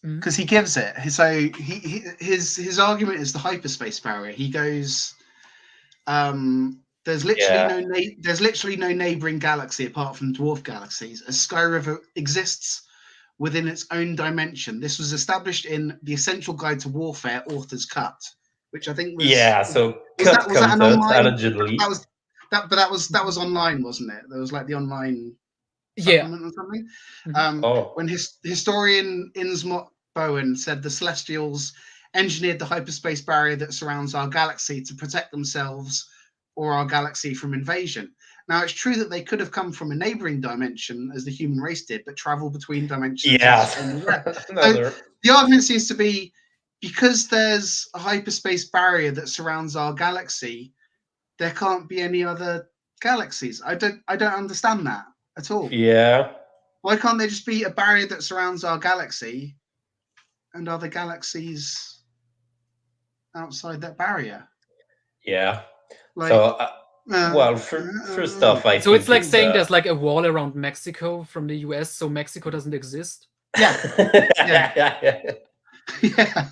Because he gives it. So his argument is the hyperspace barrier. He goes, there's literally no neighboring galaxy apart from dwarf galaxies. A Sky River exists within its own dimension. This was established in the Essential Guide to Warfare, Author's Cut, which I think was was that an online? Allegedly. That was online, wasn't it? There was like the online supplement or something. When historian Innsmouth Bowen said the Celestials engineered the hyperspace barrier that surrounds our galaxy to protect themselves or our galaxy from invasion. Now, it's true that they could have come from a neighboring dimension, as the human race did, but travel between dimensions. Yeah. So the argument seems to be, because there's a hyperspace barrier that surrounds our galaxy, there can't be any other galaxies. I don't understand that at all. Yeah. Why can't there just be a barrier that surrounds our galaxy and other galaxies outside that barrier? Yeah. So, first off, I so think it's like saying there's like a wall around Mexico from the US, so Mexico doesn't exist. Yeah. Yeah.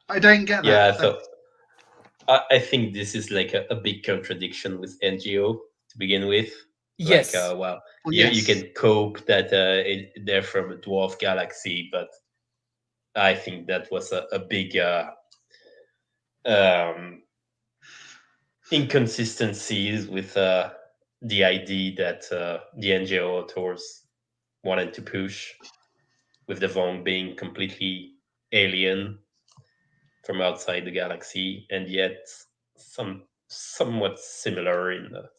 I don't get that. Yeah. So I think this is like a big contradiction with NGO to begin with. Yes. Like, you can cope that they're from a dwarf galaxy, but I think that was a big inconsistencies with the idea that the NGO authors wanted to push, with the Vong being completely alien from outside the galaxy, and yet somewhat similar in the.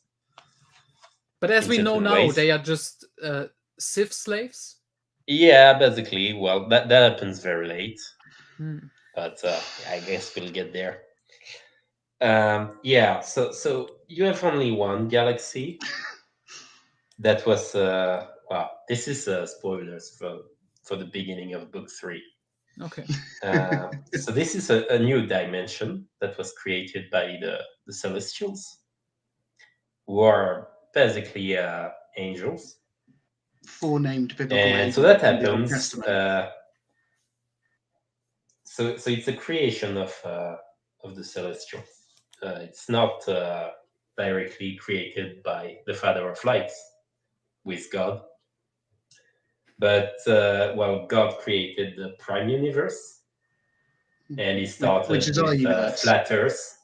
But as we know now, they are just Sith slaves. Yeah, basically. Well, that happens very late, but I guess we'll get there. Yeah. So you have only one galaxy. That was this is spoilers for the beginning of book 3. Okay. So this is a new dimension that was created by the Celestials, who are basically angels. 4 named biblical angels. So that happens. So it's a creation of the Celestials. It's not directly created by the Father of Lights with God. But, God created the prime universe, and he started with flat Earth.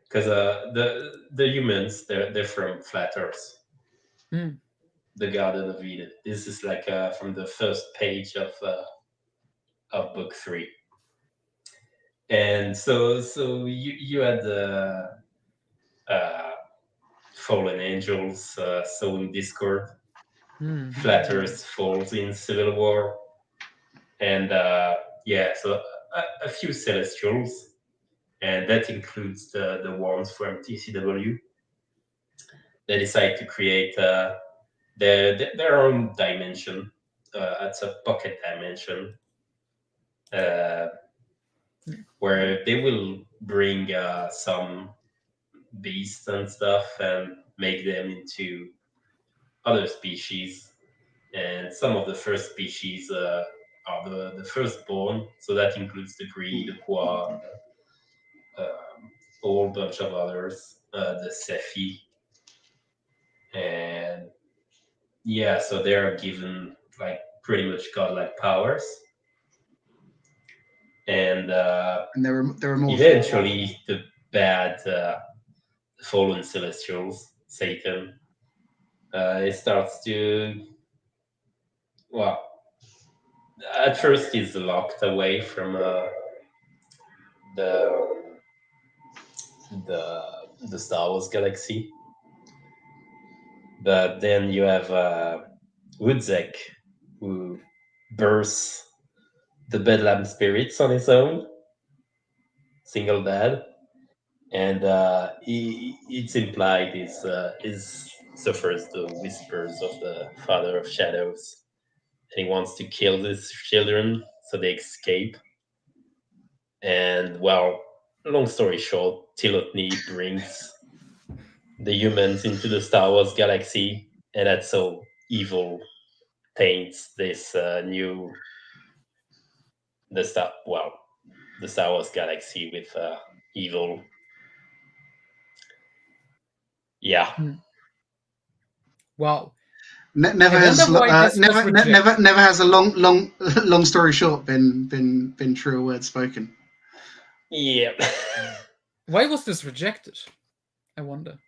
Because the humans, they're from flat Earth. The Garden of Eden. This is like from the first page of book 3. And so you had the fallen angels sowing discord. Flat Earth falls in civil war, and so a few Celestials, and that includes the ones from TCW. They decide to create their own dimension. It's a pocket dimension where they will bring some beasts and stuff and make them into other species. And some of the first species are the firstborn, so that includes the Gree, the Qua, a whole bunch of others, the Sephi. And so they're given like pretty much godlike powers. And there are more eventually the bad fallen Celestials, Satan, it starts to, at first he's locked away from the Star Wars galaxy. But then you have Woodzek, who bursts the Bedlam spirits on his own, single dad, and it's implied he suffers the whispers of the Father of Shadows, and he wants to kill his children so they escape. And long story short, Tilotny brings the humans into the Star Wars galaxy, and that's so evil paints this the Star Wars galaxy with evil. Yeah. Wow. Never has a long story short been truer words spoken. Yeah. Why was this rejected? I wonder.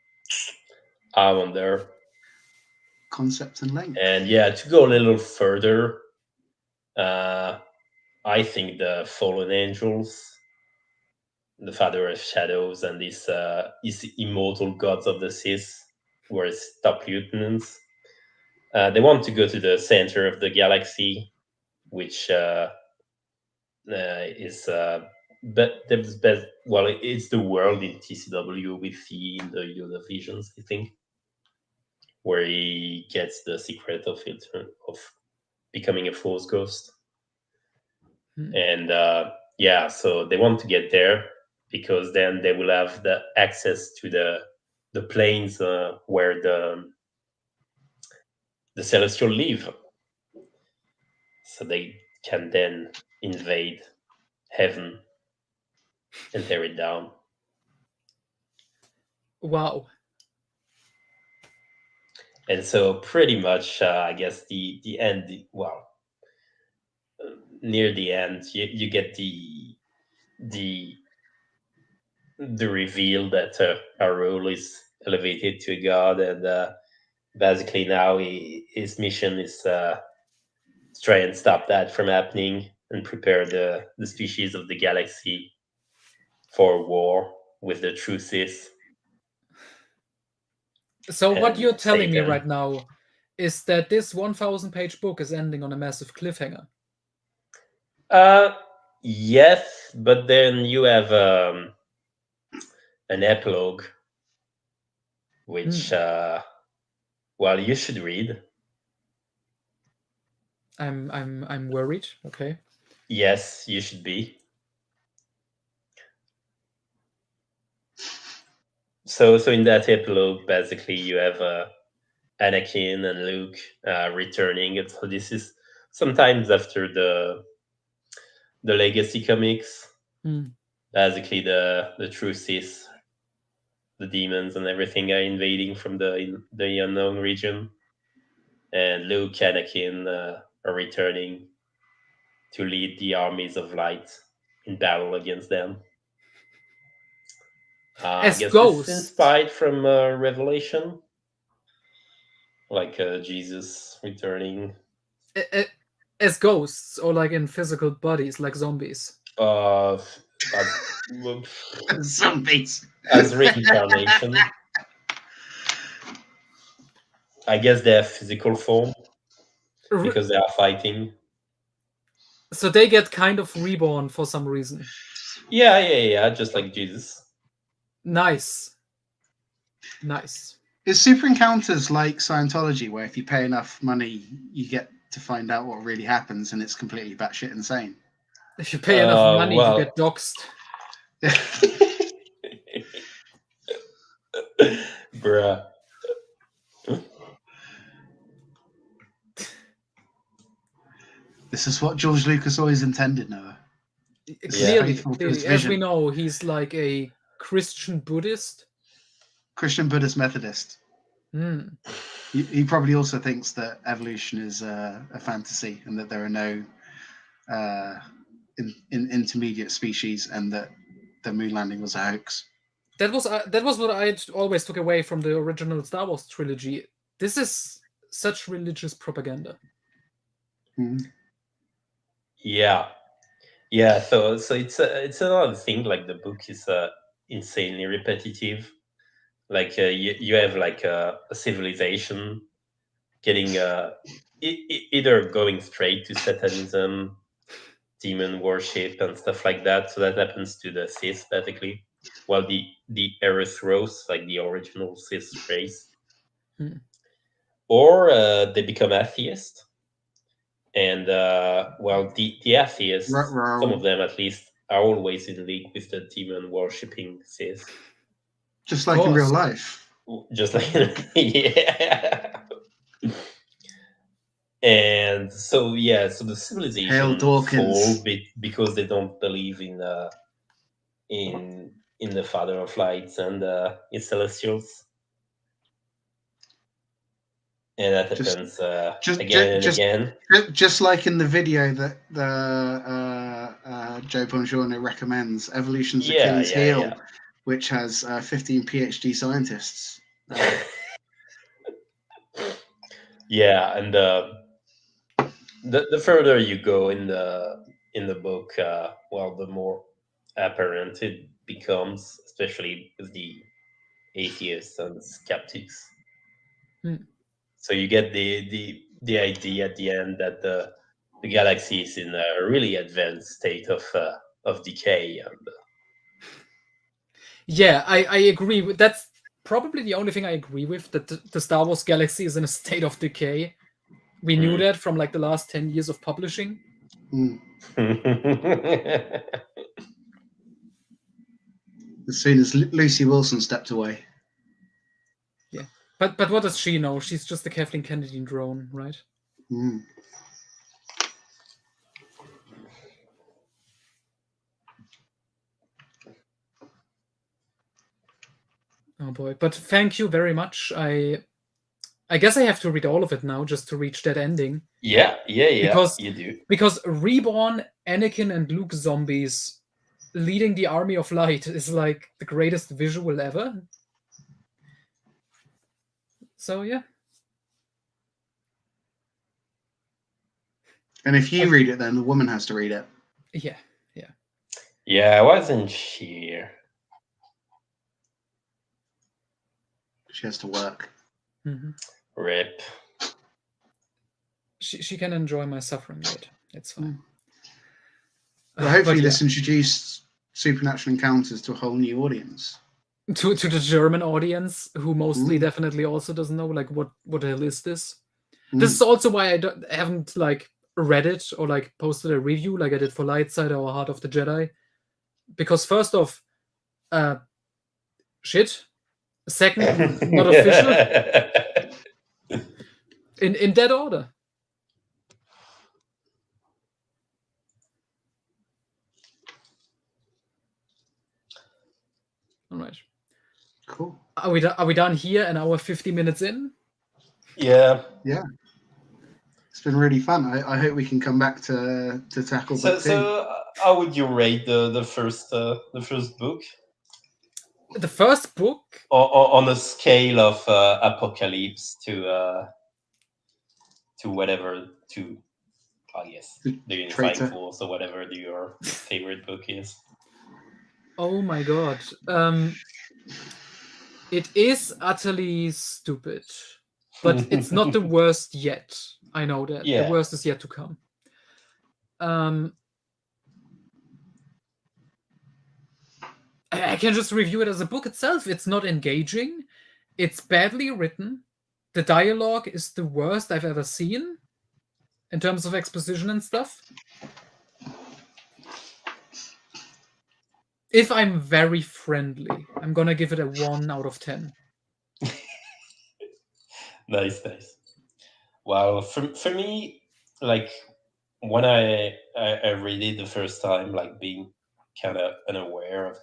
Concept and length. And to go a little further, I think the fallen angels the father of shadows, and these immortal gods of the Sith, who are top lieutenants. They want to go to the center of the galaxy, which is it's the world in TCW we see in the Yoda visions, I think, where he gets the secret of becoming a Force ghost. And so they want to get there because then they will have the access to the planes where the Celestial live, so they can then invade heaven and tear it down. Wow. And so pretty much, I guess the end, near the end, you get the reveal that Arul is elevated to a god, and basically now his mission is to try and stop that from happening and prepare the species of the galaxy for war with the true Sith. So what you're telling me right now is that this 1,000-page book is ending on a massive cliffhanger. Yes, but then you have an epilogue, which you should read. I'm worried. Okay. Yes, you should be. So in that epilogue, basically, you have Anakin and Luke returning. And so this is sometimes after the Legacy comics. Basically, the true Sith, the demons and everything, are invading from the unknown region, and Luke, Anakin are returning to lead the armies of light in battle against them. I guess ghosts. This is inspired from Revelation, like Jesus returning. As ghosts, or like in physical bodies, like zombies? Zombies. As reincarnation. I guess they have physical form because they are fighting. So they get kind of reborn for some reason. Yeah, just like Jesus. Nice. Is Super Encounters like Scientology, where if you pay enough money, you get to find out what really happens, and it's completely batshit insane? If you pay enough money, you get doxxed. Bruh. This is what George Lucas always intended, Noah. Clearly, as we know, he's like a Christian Buddhist. Christian Buddhist Methodist. He probably also thinks that evolution is a fantasy and that there are no intermediate species, and that the moon landing was a hoax. That was what I always took away from the original Star Wars trilogy. This is such religious propaganda. Yeah. So it's another thing. Like, the book is insanely repetitive. Like you have like a civilization getting either going straight to Satanism, demon worship, and stuff like that. So that happens to the Sith, basically. While the Erythros, like the original Sith race, or they become atheists. And the atheists, some of them at least, are always in league with the demon worshipping Sith. Just like in real life. Just like yeah. And so the civilization fall because they don't believe in the Father of Lights and his Celestials. And that happens again and again. Just like in the video that Joe Bongiorno recommends, Evolution's Achilles Heel, which has 15 PhD scientists. And the further you go in the book, the more apparent it becomes, especially with the atheists and skeptics. So you get the idea at the end that the galaxy is in a really advanced state of decay. And yeah, I agree with that's probably the only thing I agree with, that the Star Wars galaxy is in a state of decay. We knew that from like the last 10 years of publishing. As soon as Lucy Wilson stepped away. Yeah, but what does she know? She's just a Kathleen Kennedy drone, right? Oh boy, but thank you very much. I guess I have to read all of it now just to reach that ending. Yeah, because you do. Because Reborn, Anakin and Luke zombies leading the Army of Light is like the greatest visual ever. So yeah. And if you read it, then the woman has to read it. Yeah. Yeah, I wasn't here. She has to work. Rip. She can enjoy my suffering, but it's fine. Well, hopefully this introduced supernatural encounters to a whole new audience. To the German audience, who mostly definitely also doesn't know like what the hell is this. This is also why I haven't like read it or like posted a review like I did for Lightsider or Heart of the Jedi, because first off, shit. Second, not official. In that order. All right. Cool. Are we done here? An hour 50 minutes in? Yeah. It's been really fun. I hope we can come back to tackle book 2. So how would you rate the first book? The first book? On a scale of Apocalypse to whatever, to I guess the Unifying Force or whatever your favorite book is. Oh my god. It is utterly stupid, but it's not the worst yet. I know that. The worst is yet to come. I can just review it as a book itself. It's not engaging. It's badly written. The dialogue is the worst I've ever seen in terms of exposition and stuff. If I'm very friendly, I'm gonna give it a 1 out of 10. Nice. Wow, for me, like when I read it the first time, like being kind of unaware of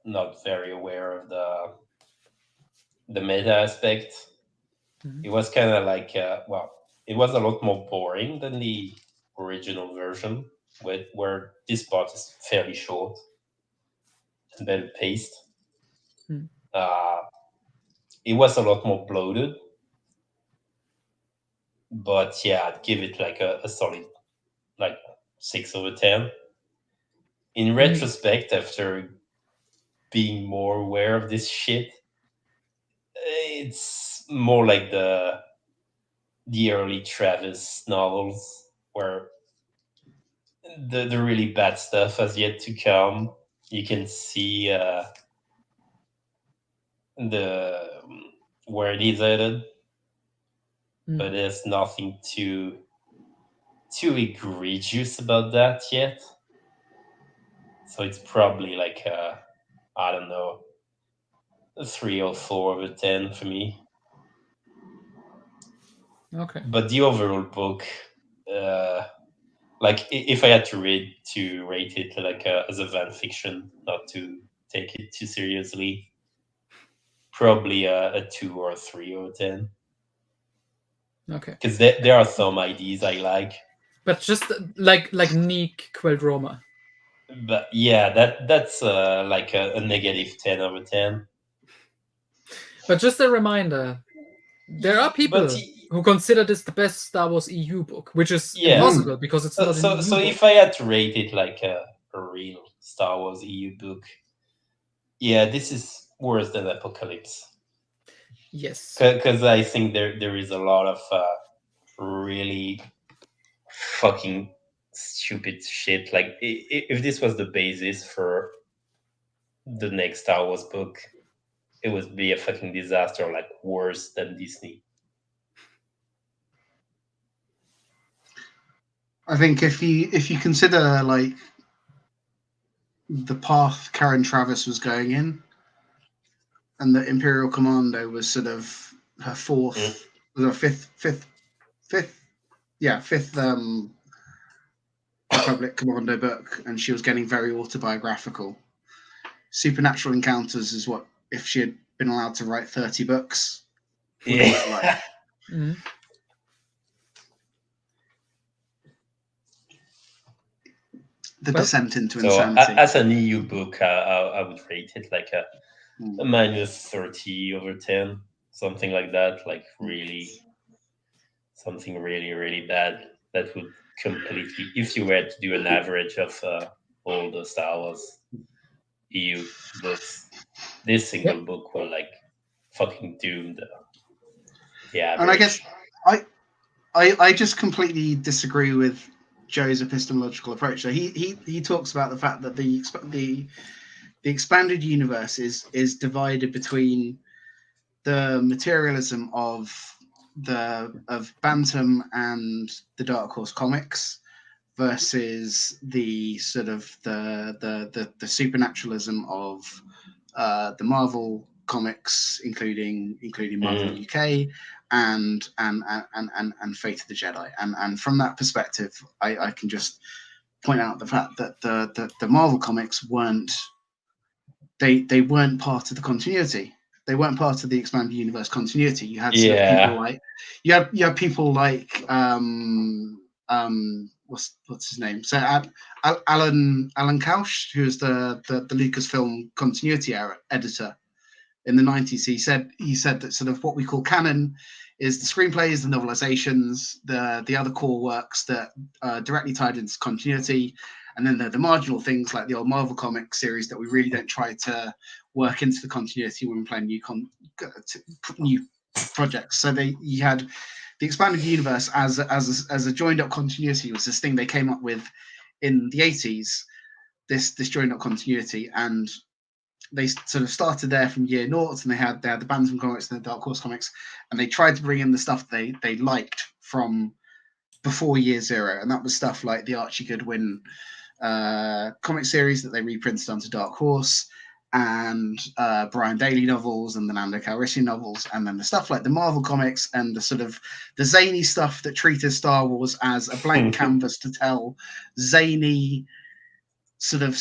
not very aware of the meta aspect. It was kind of like it was a lot more boring than the original version, where this part is fairly short and then paced. It was a lot more bloated, but yeah, I'd give it like a solid like 6 over 10. In retrospect, after being more aware of this shit, it's more like the early Travis novels, where the really bad stuff has yet to come. You can see where it is headed, but there's nothing too egregious about that yet. So it's probably like I don't know, a 3 or 4 over 10 for me. Okay. But the overall book, like if I had to rate it like as a FanFiction, not to take it too seriously, probably a 2 or 3 over 10. Okay. Because there are some ideas I like. But just like Nick Queldroma. But yeah, that's like a negative 10 over 10. But just a reminder, there are people who consider this the best Star Wars EU book, which is impossible because it's not an EU So book. if I had to rate it like a real Star Wars EU book. Yeah, this is worse than Apocalypse. Yes, because I think there is a lot of really fucking stupid shit. Like if this was the basis for the next Star Wars book, it would be a fucking disaster, like worse than Disney. I think if you consider like the path Karen Traviss was going in, and the Imperial Commando was sort of her fifth Republic Commando book, and she was getting very autobiographical. Supernatural Encounters is what, if she had been allowed to write 30 books, would look like. Mm-hmm. The Descent into Insanity. As an EU book, I would rate it like a minus 30/10, something like that. Like really, something really, really bad. That would completely, if you were to do an average of all the Star Wars EU books, this single book will like fucking doomed. Yeah, and I guess I just completely disagree with Joe's epistemological approach. So he talks about the fact that the expanded universe is divided between the materialism of Bantam and the Dark Horse comics versus the sort of the supernaturalism of the Marvel comics, including Marvel UK and Fate of the Jedi. And from that perspective, I can just point out the fact that the Marvel comics weren't part of the continuity. They weren't part of the expanded universe continuity. You had sort of people like you had people like what's his name? So Alan Kausch, who's the Lucasfilm continuity editor in the 90s. He said that sort of what we call canon is the screenplays, the novelizations, the other core works that are directly tied into continuity, and then the marginal things like the old Marvel comic series that we really don't try to work into the continuity when we're playing new projects. So you had the expanded universe as a joined up continuity was this thing they came up with in the 80s. This joined up continuity, and they sort of started there from year naught, and they had the Bantam comics and the Dark Horse comics, and they tried to bring in the stuff they liked from before year zero, and that was stuff like the Archie Goodwin comic series that they reprinted onto Dark Horse, and Brian Daly novels and the Lando Calrissian novels, and then the stuff like the Marvel comics and the sort of the zany stuff that treated Star Wars as a blank canvas to tell zany sort of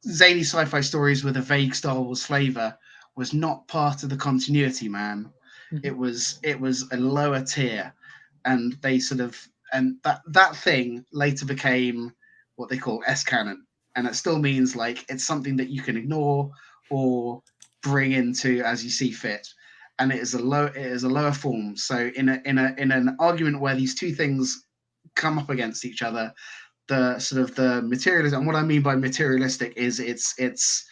zany sci-fi stories with a vague Star Wars flavor was not part of the continuity, man. Mm-hmm. It was a lower tier, and they sort of, and that thing later became what they call S-canon, and it still means like it's something that you can ignore or bring into as you see fit, and it is a lower form. So in an argument where these two things come up against each other, the sort of the materialism, and what I mean by materialistic is it's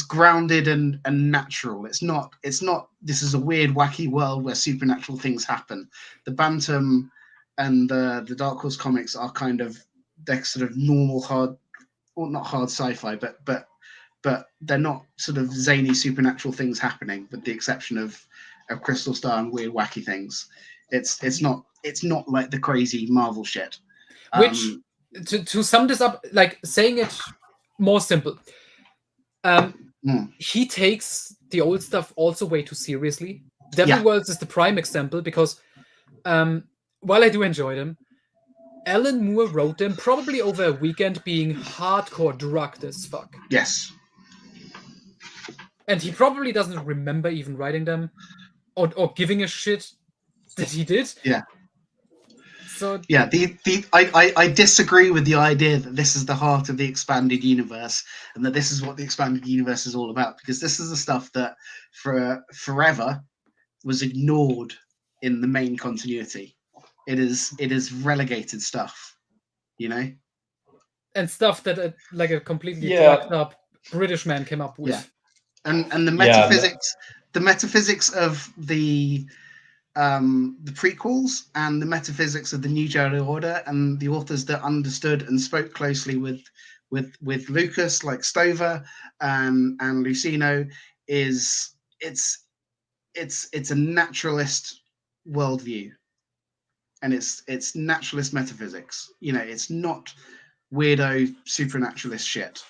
grounded and natural. It's not this is a weird wacky world where supernatural things happen. The Bantam and the Dark Horse comics are kind of, they're sort of normal hard, or not hard sci-fi, but they're not sort of zany supernatural things happening, with the exception of Crystal Star and weird wacky things. It's not like the crazy Marvel shit. Which to sum this up, like saying it more simple, he takes the old stuff also way too seriously. Devil Worlds is the prime example, because while I do enjoy them, Alan Moore wrote them probably over a weekend being hardcore drugged as fuck. Yes. And he probably doesn't remember even writing them or giving a shit that he did. Yeah. So yeah, I disagree with the idea that this is the heart of the expanded universe and that this is what the expanded universe is all about, because this is the stuff that for forever was ignored in the main continuity. It is relegated stuff, you know. and stuff that like a completely drugged up British man came up with. Yeah. And the metaphysics, the metaphysics of the prequels and the metaphysics of the New Jedi Order, and the authors that understood and spoke closely with Lucas, like Stover and Lucino, it's a naturalist worldview, and it's naturalist metaphysics. It's not weirdo supernaturalist shit.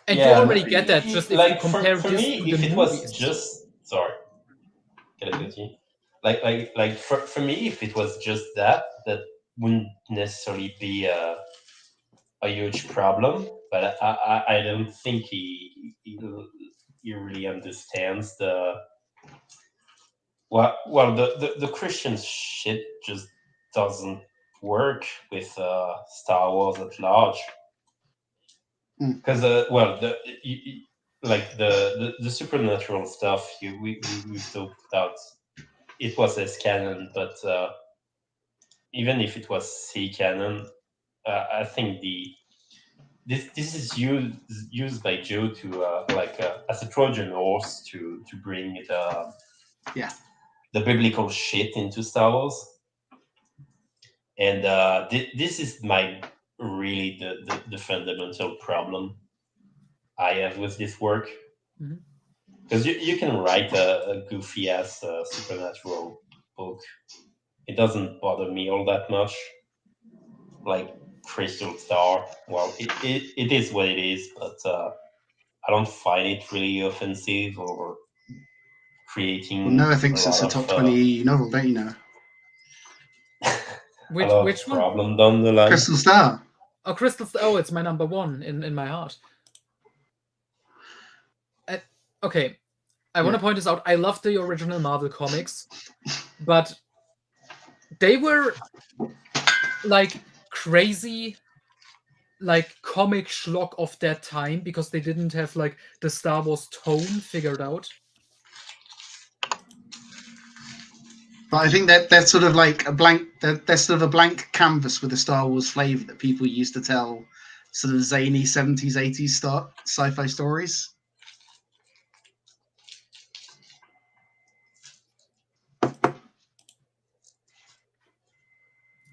And you already get that just if you compare for this me, to if the it movies. was just can I continue? Like for me, if it was just that wouldn't necessarily be a huge problem. But I don't think he really understands the the Christian shit just doesn't work with Star Wars at large. Because the supernatural stuff we've talked about, it was S canon, but even if it was C canon, I think this is used by Joe to as a Trojan horse to bring the biblical shit into Star Wars, and this is really the fundamental problem I have with this work. Because you can write a goofy ass supernatural book. It doesn't bother me all that much. Like Crystal Star, well, it is what it is, but I don't find it really offensive or creating. Well, Noah thinks it's a top 20 EU novel, don't you know? Which problem one? Down the line. Crystal Star. Oh, Crystal Star. Oh, it's my number one in my heart. Okay, I want to point this out. I love the original Marvel comics, but they were like crazy, like comic schlock of that time because they didn't have like the Star Wars tone figured out. But I think that that's sort of like a blank. That's sort of a blank canvas with a Star Wars flavor that people used to tell sort of zany 70s, 80s sci-fi stories.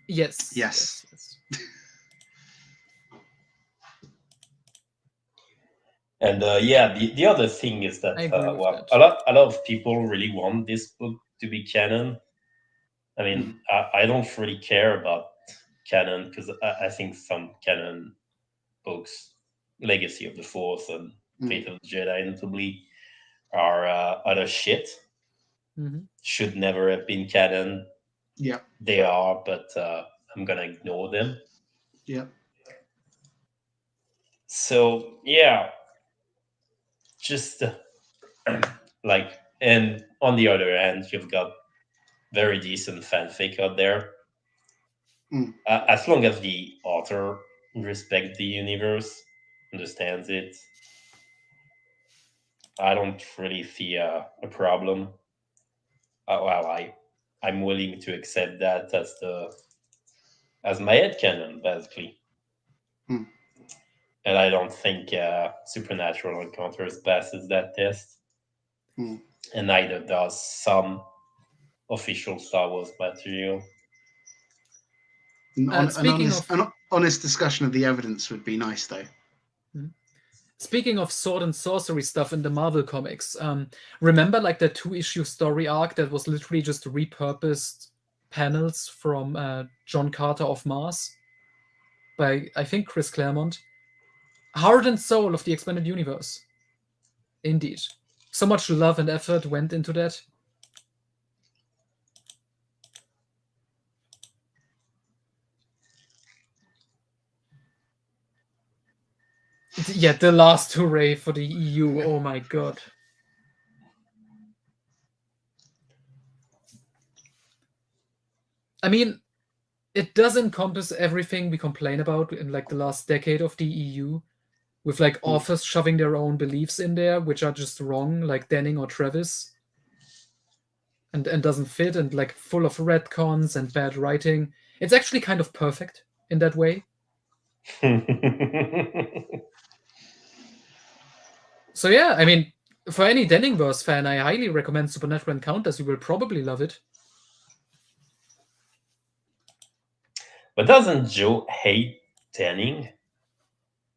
Yes. And the other thing is that a lot of people really want this book to be canon. I mean, I don't really care about canon because I think some canon books, Legacy of the Force and Fate of the Jedi, notably, are utter shit. Should never have been canon. Yeah, they are, but I'm gonna ignore them. Yeah. So yeah, just like, and on the other hand, you've got very decent fanfic out there. As long as the author respects the universe, understands it, I don't really see a problem. I'm willing to accept that as my headcanon, basically. And I don't think Supernatural Encounters passes that test. And neither does some official Star Wars material. An honest discussion of the evidence would be nice, though. Speaking of sword and sorcery stuff in the Marvel comics, remember like the 2-issue story arc that was literally just repurposed panels from John Carter of Mars by, I think, Chris Claremont? Heart and soul of the expanded universe. Indeed. So much love and effort went into that. Yeah, the last hooray for the EU. Oh my god. I mean, it does encompass everything we complain about in like the last decade of the EU, with like authors shoving their own beliefs in there, which are just wrong, like Denning or Travis, and doesn't fit, and like full of retcons and bad writing. It's actually kind of perfect in that way. So yeah, I mean, for any Denningverse fan, I highly recommend Supernatural Encounters. You will probably love it. But doesn't Joe hate Denning?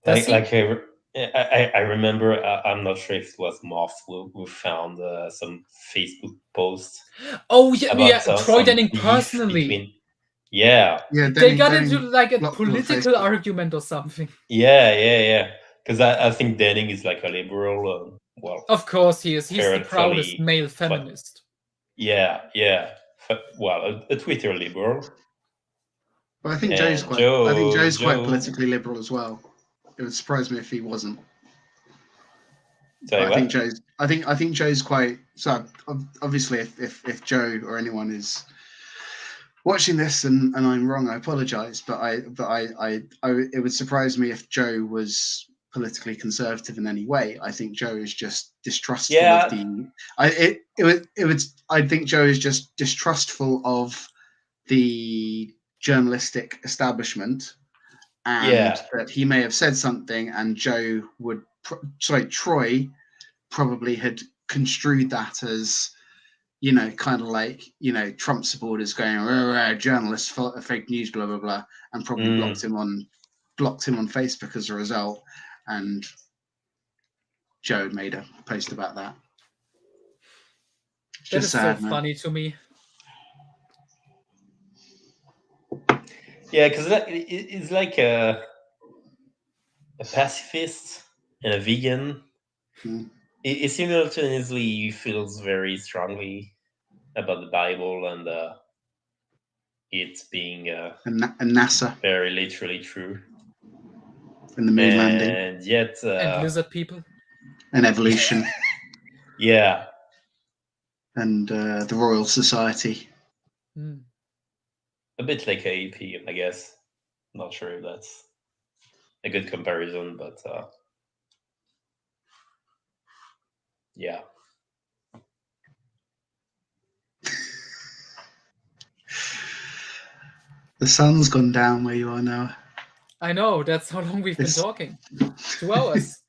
Does like I remember, I'm not sure if it was Moff who found some Facebook posts. Oh yeah, Troy Denning personally. Between, yeah, they got into like a political argument or something. Yeah. Because I think Denning is like a liberal. Well, of course he is. He's the proudest male feminist. Yeah. Well, a Twitter liberal. But I think Joe's quite politically liberal as well. It would surprise me if he wasn't. I think Joe's quite. So obviously, if Joe or anyone is watching this and I'm wrong, I apologize. But it would surprise me if Joe was politically conservative in any way. I think Joe is just distrustful of the. I think Joe is just distrustful of the journalistic establishment, and that he may have said something, and Joe would. Troy probably had construed that as, kind of like, Trump supporters going, journalists, fake news, blah blah blah, and probably blocked him on Facebook as a result. And Joe made a post about that. It's just sad, so funny to me. Yeah, because it's like a pacifist and a vegan. It simultaneously feels very strongly about the Bible and it being and NASA very literally true, and the moon landing, and yet and lizard people, and evolution, yeah, and the Royal Society. A bit like AEP, I guess. Not sure if that's a good comparison, but yeah. The sun's gone down where you are now. I know, that's how long we've been talking. 2 hours.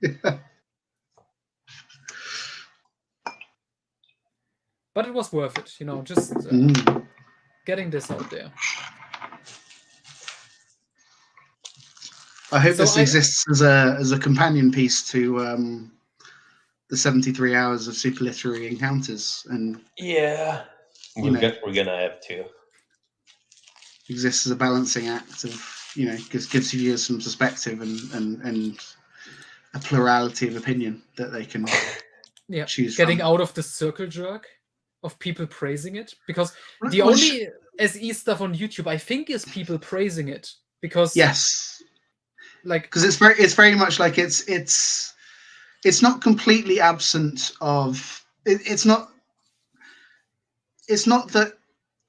Yeah. But it was worth it, just getting this out there. I hope this exists as a companion piece to the 73 hours of Superilliterary Encounters, and yeah, we're gonna have to. Exists as a balancing act of, gives you some perspective and a plurality of opinion that they can choose getting from. out of the circle jerk of people praising it, because the only SE stuff on YouTube I think is people praising it, because because it's very much like it's not completely absent of it's not that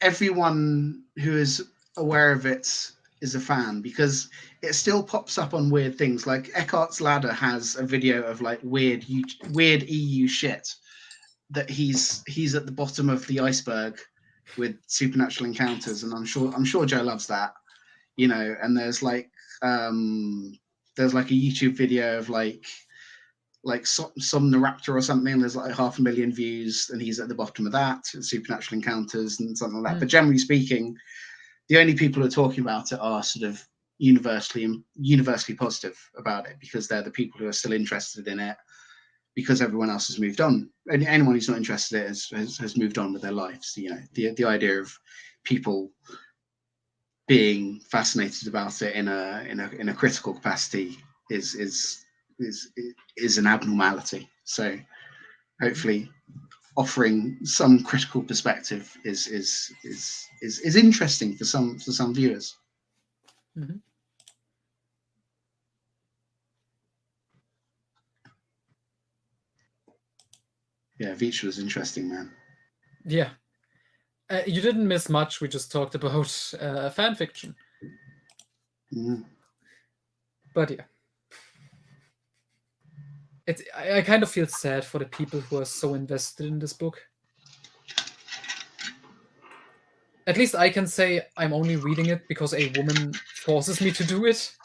everyone who is aware of it is a fan, because it still pops up on weird things. Like Eckhart's Ladder has a video of like weird EU shit that he's at the bottom of the iceberg with Supernatural Encounters, and I'm sure Joe loves that, and there's like a YouTube video of like Somnoraptor or something. There's like 500,000 views, and he's at the bottom of that. Supernatural Encounters and something like that. But generally speaking, the only people who are talking about it are sort of universally positive about it, because they're the people who are still interested in it, because everyone else has moved on. And anyone who's not interested in it has moved on with their lives. The idea of people being fascinated about it in a critical capacity is an abnormality. So hopefully offering some critical perspective is interesting for some viewers. Mm-hmm. Yeah, Veach was interesting, man. Yeah. You didn't miss much. We just talked about FanFiction. Mm-hmm. But yeah. I kind of feel sad for the people who are so invested in this book. At least I can say I'm only reading it because a woman forces me to do it.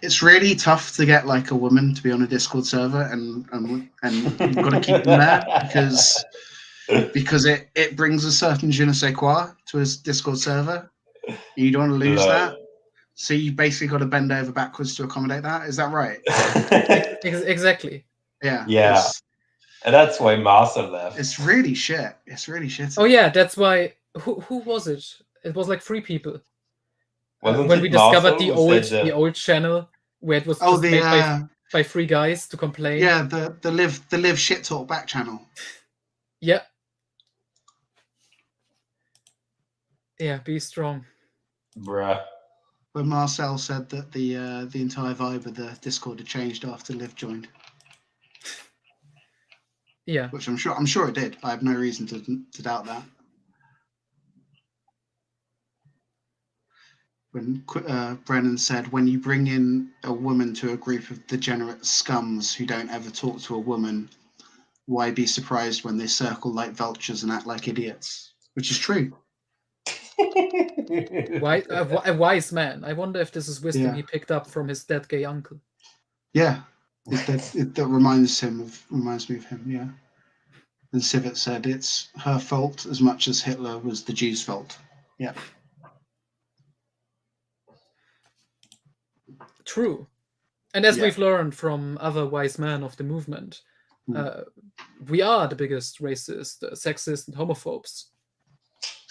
It's really tough to get like a woman to be on a Discord server, and you've got to keep them there because it brings a certain je ne sais quoi to a Discord server. You don't want to lose that. So you basically got to bend over backwards to accommodate that. Is that right? Exactly. Yeah. Yeah. And that's why Master left. It's really shit. It's really shit. Oh yeah, that's why. Who was it? It was like 3 people. When we discovered the old channel where it was just made by 3 guys to complain. Yeah, the live shit talk back channel. Yeah. Yeah, be strong. Bruh. When Marcel said that the entire vibe of the Discord had changed after Liv joined. Yeah. Which I'm sure it did. I have no reason to doubt that. When Brennan said, when you bring in a woman to a group of degenerate scums who don't ever talk to a woman, why be surprised when they circle like vultures and act like idiots? Which is true. Why a wise man? I wonder if this is wisdom he picked up from his dead gay uncle. Yeah, that reminds me of him. Yeah. And Civet said it's her fault as much as Hitler was the Jews' fault. Yeah. True. And as we've learned from other wise men of the movement, we are the biggest racist, sexist, and homophobes.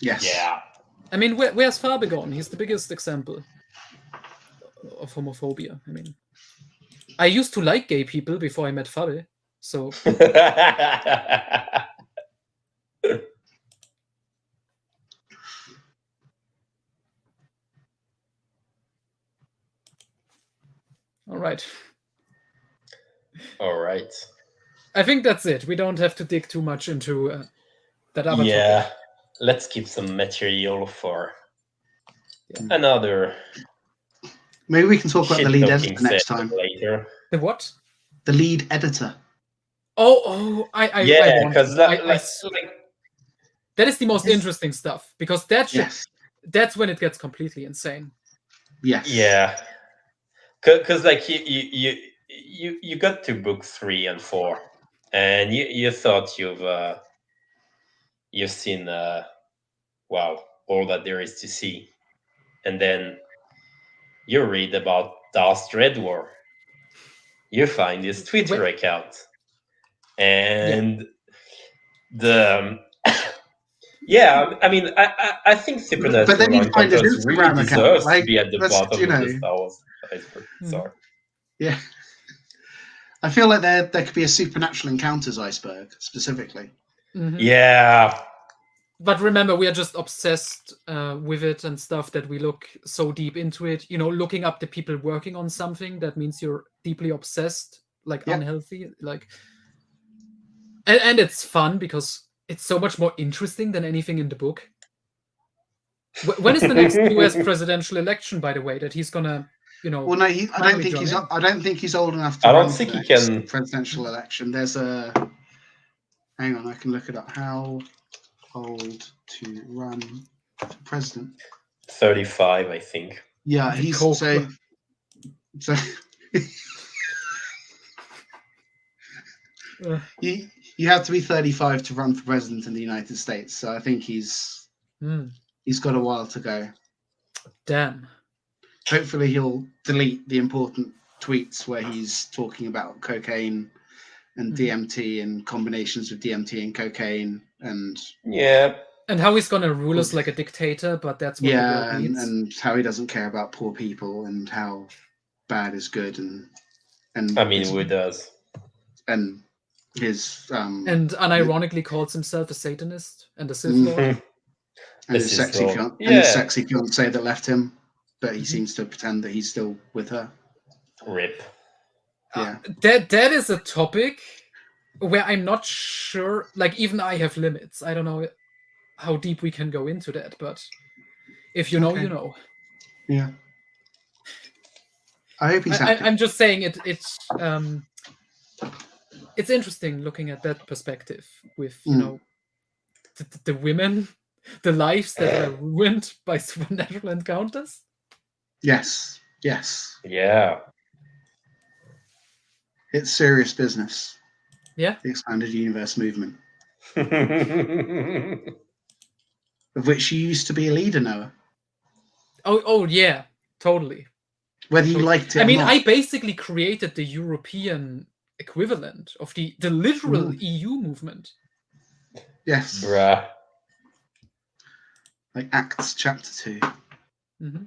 Yes. Yeah. I mean, where's Fabigon? He's the biggest example of homophobia. I mean, I used to like gay people before I met Fabi, so... All right. I think that's it. We don't have to dig too much into that other topic. Let's keep some material for another. Maybe we can talk about the lead editor next time. Later. The what? The lead editor. Because that is the most interesting stuff, because that's when it gets completely insane. Yes. Yeah. Because like you got to book 3 and 4, and you thought you've seen all that there is to see, and then you read about Darth Dreadwar. You find his Twitter account, and I mean, I think Supernatural Encounters really deserves to be at the bottom of the Star Wars iceberg. Sorry. Yeah. I feel like there could be a Supernatural Encounters iceberg, specifically. Mm-hmm. Yeah. But remember, we are just obsessed with it and stuff that we look so deep into it. You know, looking up the people working on something, that means you're deeply obsessed, like unhealthy. Like, and it's fun because it's so much more interesting than anything in the book. When is the next US presidential election, by the way, that he's gonna, Well, no, I don't think he's old enough to run for the next presidential election. There's a. Hang on, I can look it up. How old to run for president? 35, I think. Yeah, he's so. You have to be 35 to run for president in the United States, so I think he's got a while to go. Damn. Hopefully he'll delete the important tweets where he's talking about cocaine and DMT and combinations of DMT and cocaine and and how he's gonna rule us like a dictator, but that's what the world needs. And how he doesn't care about poor people and how bad is good and I mean, who does? And his and unironically calls himself a Satanist and a Sith Lord. And his sexy fiance that left him, but he seems to pretend that he's still with her. Rip. Yeah. That is a topic where I'm not sure, like, even I have limits. I don't know how deep we can go into that, but if you know, you know. Yeah. I hope he's happy. I'm just saying it's interesting looking at that perspective with, the women, the lives that were ruined by supernatural encounters. Yes. Yeah. It's serious business. Yeah. The expanded universe movement. Of which you used to be a leader, Noah. Oh yeah, totally. Whether you liked it I or mean, not. I basically created the European equivalent of the literal EU movement. Yes. Bruh. Like Acts chapter 2. Mm-hmm.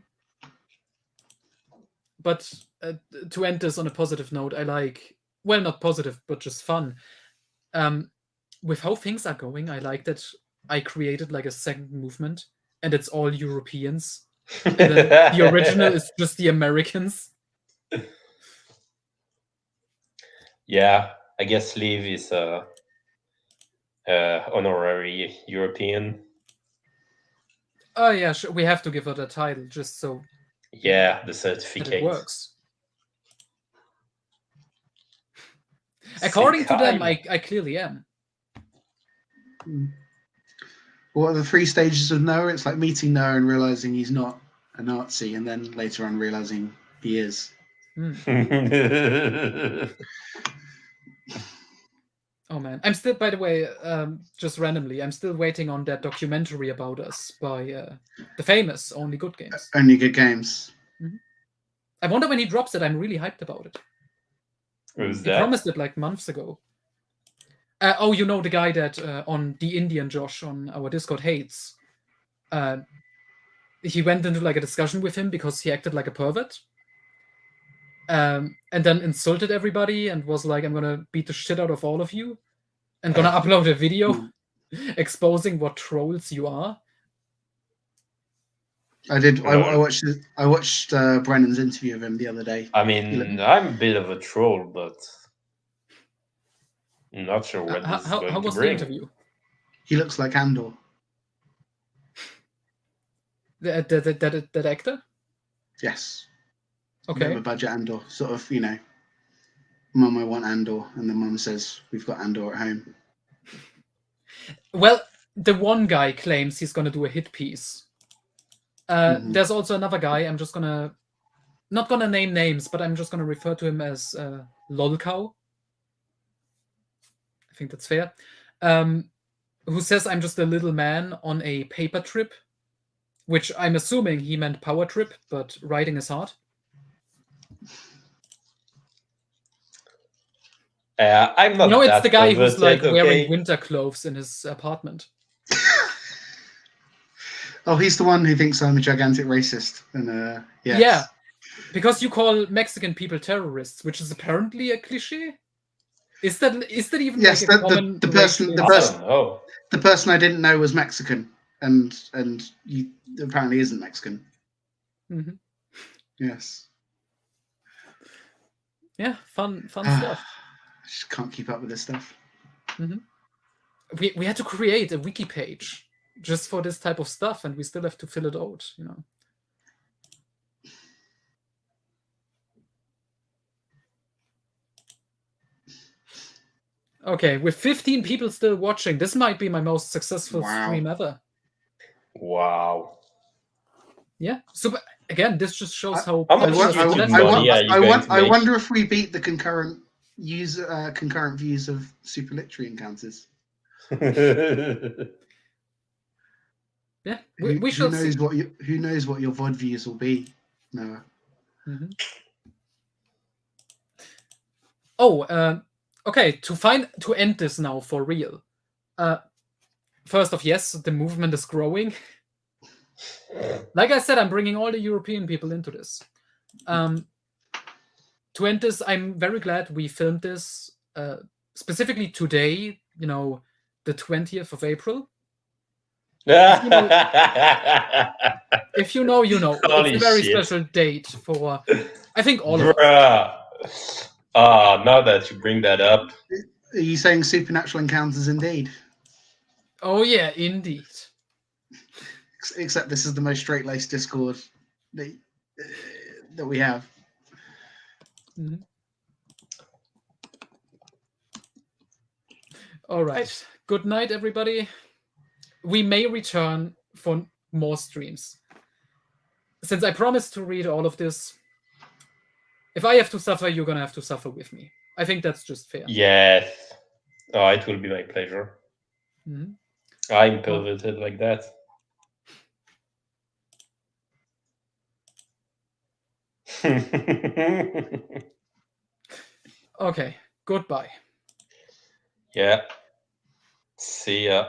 But to end this on a positive note, I like, well, not positive, but just fun. With how things are going, I like that I created like a second movement, and it's all Europeans. And then the original is just the Americans. Yeah, I guess Liv is a honorary European. Oh yeah, sure. We have to give her the title just so. Yeah, the certificate. It works. According to them, I clearly am. What are the 3 stages of Noah? It's like meeting Noah and realizing he's not a Nazi, and then later on realizing he is. Oh man, I'm still, by the way, just randomly, I'm still waiting on that documentary about us by the famous Only Good Games. Only Good Games. Mm-hmm. I wonder when he drops it. I'm really hyped about it. Who's he promised it like months ago. Oh, you know the guy that on the Indian Josh on our Discord hates. He went into like a discussion with him because he acted like a pervert. And then insulted everybody and was like, I'm gonna beat the shit out of all of you and gonna upload a video exposing what trolls you are. I did. I watched Brennan's interview of him the other day. I mean, I'm a bit of a troll, but I'm not sure what this is going how to was bring. The interview? He looks like Andor. That actor? Yes. Okay. Bit of a budget Andor, sort of, you know. Mum, I want Andor, and then Mum says, "We've got Andor at home." Well, the one guy claims he's gonna do a hit piece. There's also another guy. I'm just not gonna name names, but I'm just gonna refer to him as Lolcow. I think that's fair. Who says I'm just a little man on a paper trip, which I'm assuming he meant power trip, but writing is hard. I'm not. It's the guy who's like wearing winter clothes in his apartment. Oh, he's the one who thinks I'm a gigantic racist. And yes. Yeah, because you call Mexican people terrorists, which is apparently a cliche. Is that even yes? Like a common the person I didn't know was Mexican, and he apparently isn't Mexican. Mm-hmm. Yes. Yeah, fun stuff. I just can't keep up with this stuff. Mm-hmm. We had to create a wiki page just for this type of stuff, and we still have to fill it out, you know. Okay, with 15 people still watching, this might be my most successful stream ever. Wow. Yeah. So again, this just shows how. I wonder if we beat the concurrent views of Superilliteracy encounters. Yeah, we shall see. Who knows what your VOD views will be, Noah? Mm-hmm. Oh, okay. To end this now for real. First off, yes, the movement is growing. Like I said, I'm bringing all the European people into this. To end this, I'm very glad we filmed this specifically today. You know, the 20th of April. If you know, you know. It's a very special date for, I think, all of us. Now that you bring that up. Are you saying supernatural encounters indeed? Oh, yeah, indeed. Except this is the most straight-laced Discord that we have. Mm-hmm. All right. Good night, everybody. we may return for more streams. Since I promised to read all of this, if I have to suffer, you're going to have to suffer with me. I think that's just fair. Yes. Oh, it will be my pleasure. Mm-hmm. I'm perverted like that. Okay, goodbye. Yeah. See ya.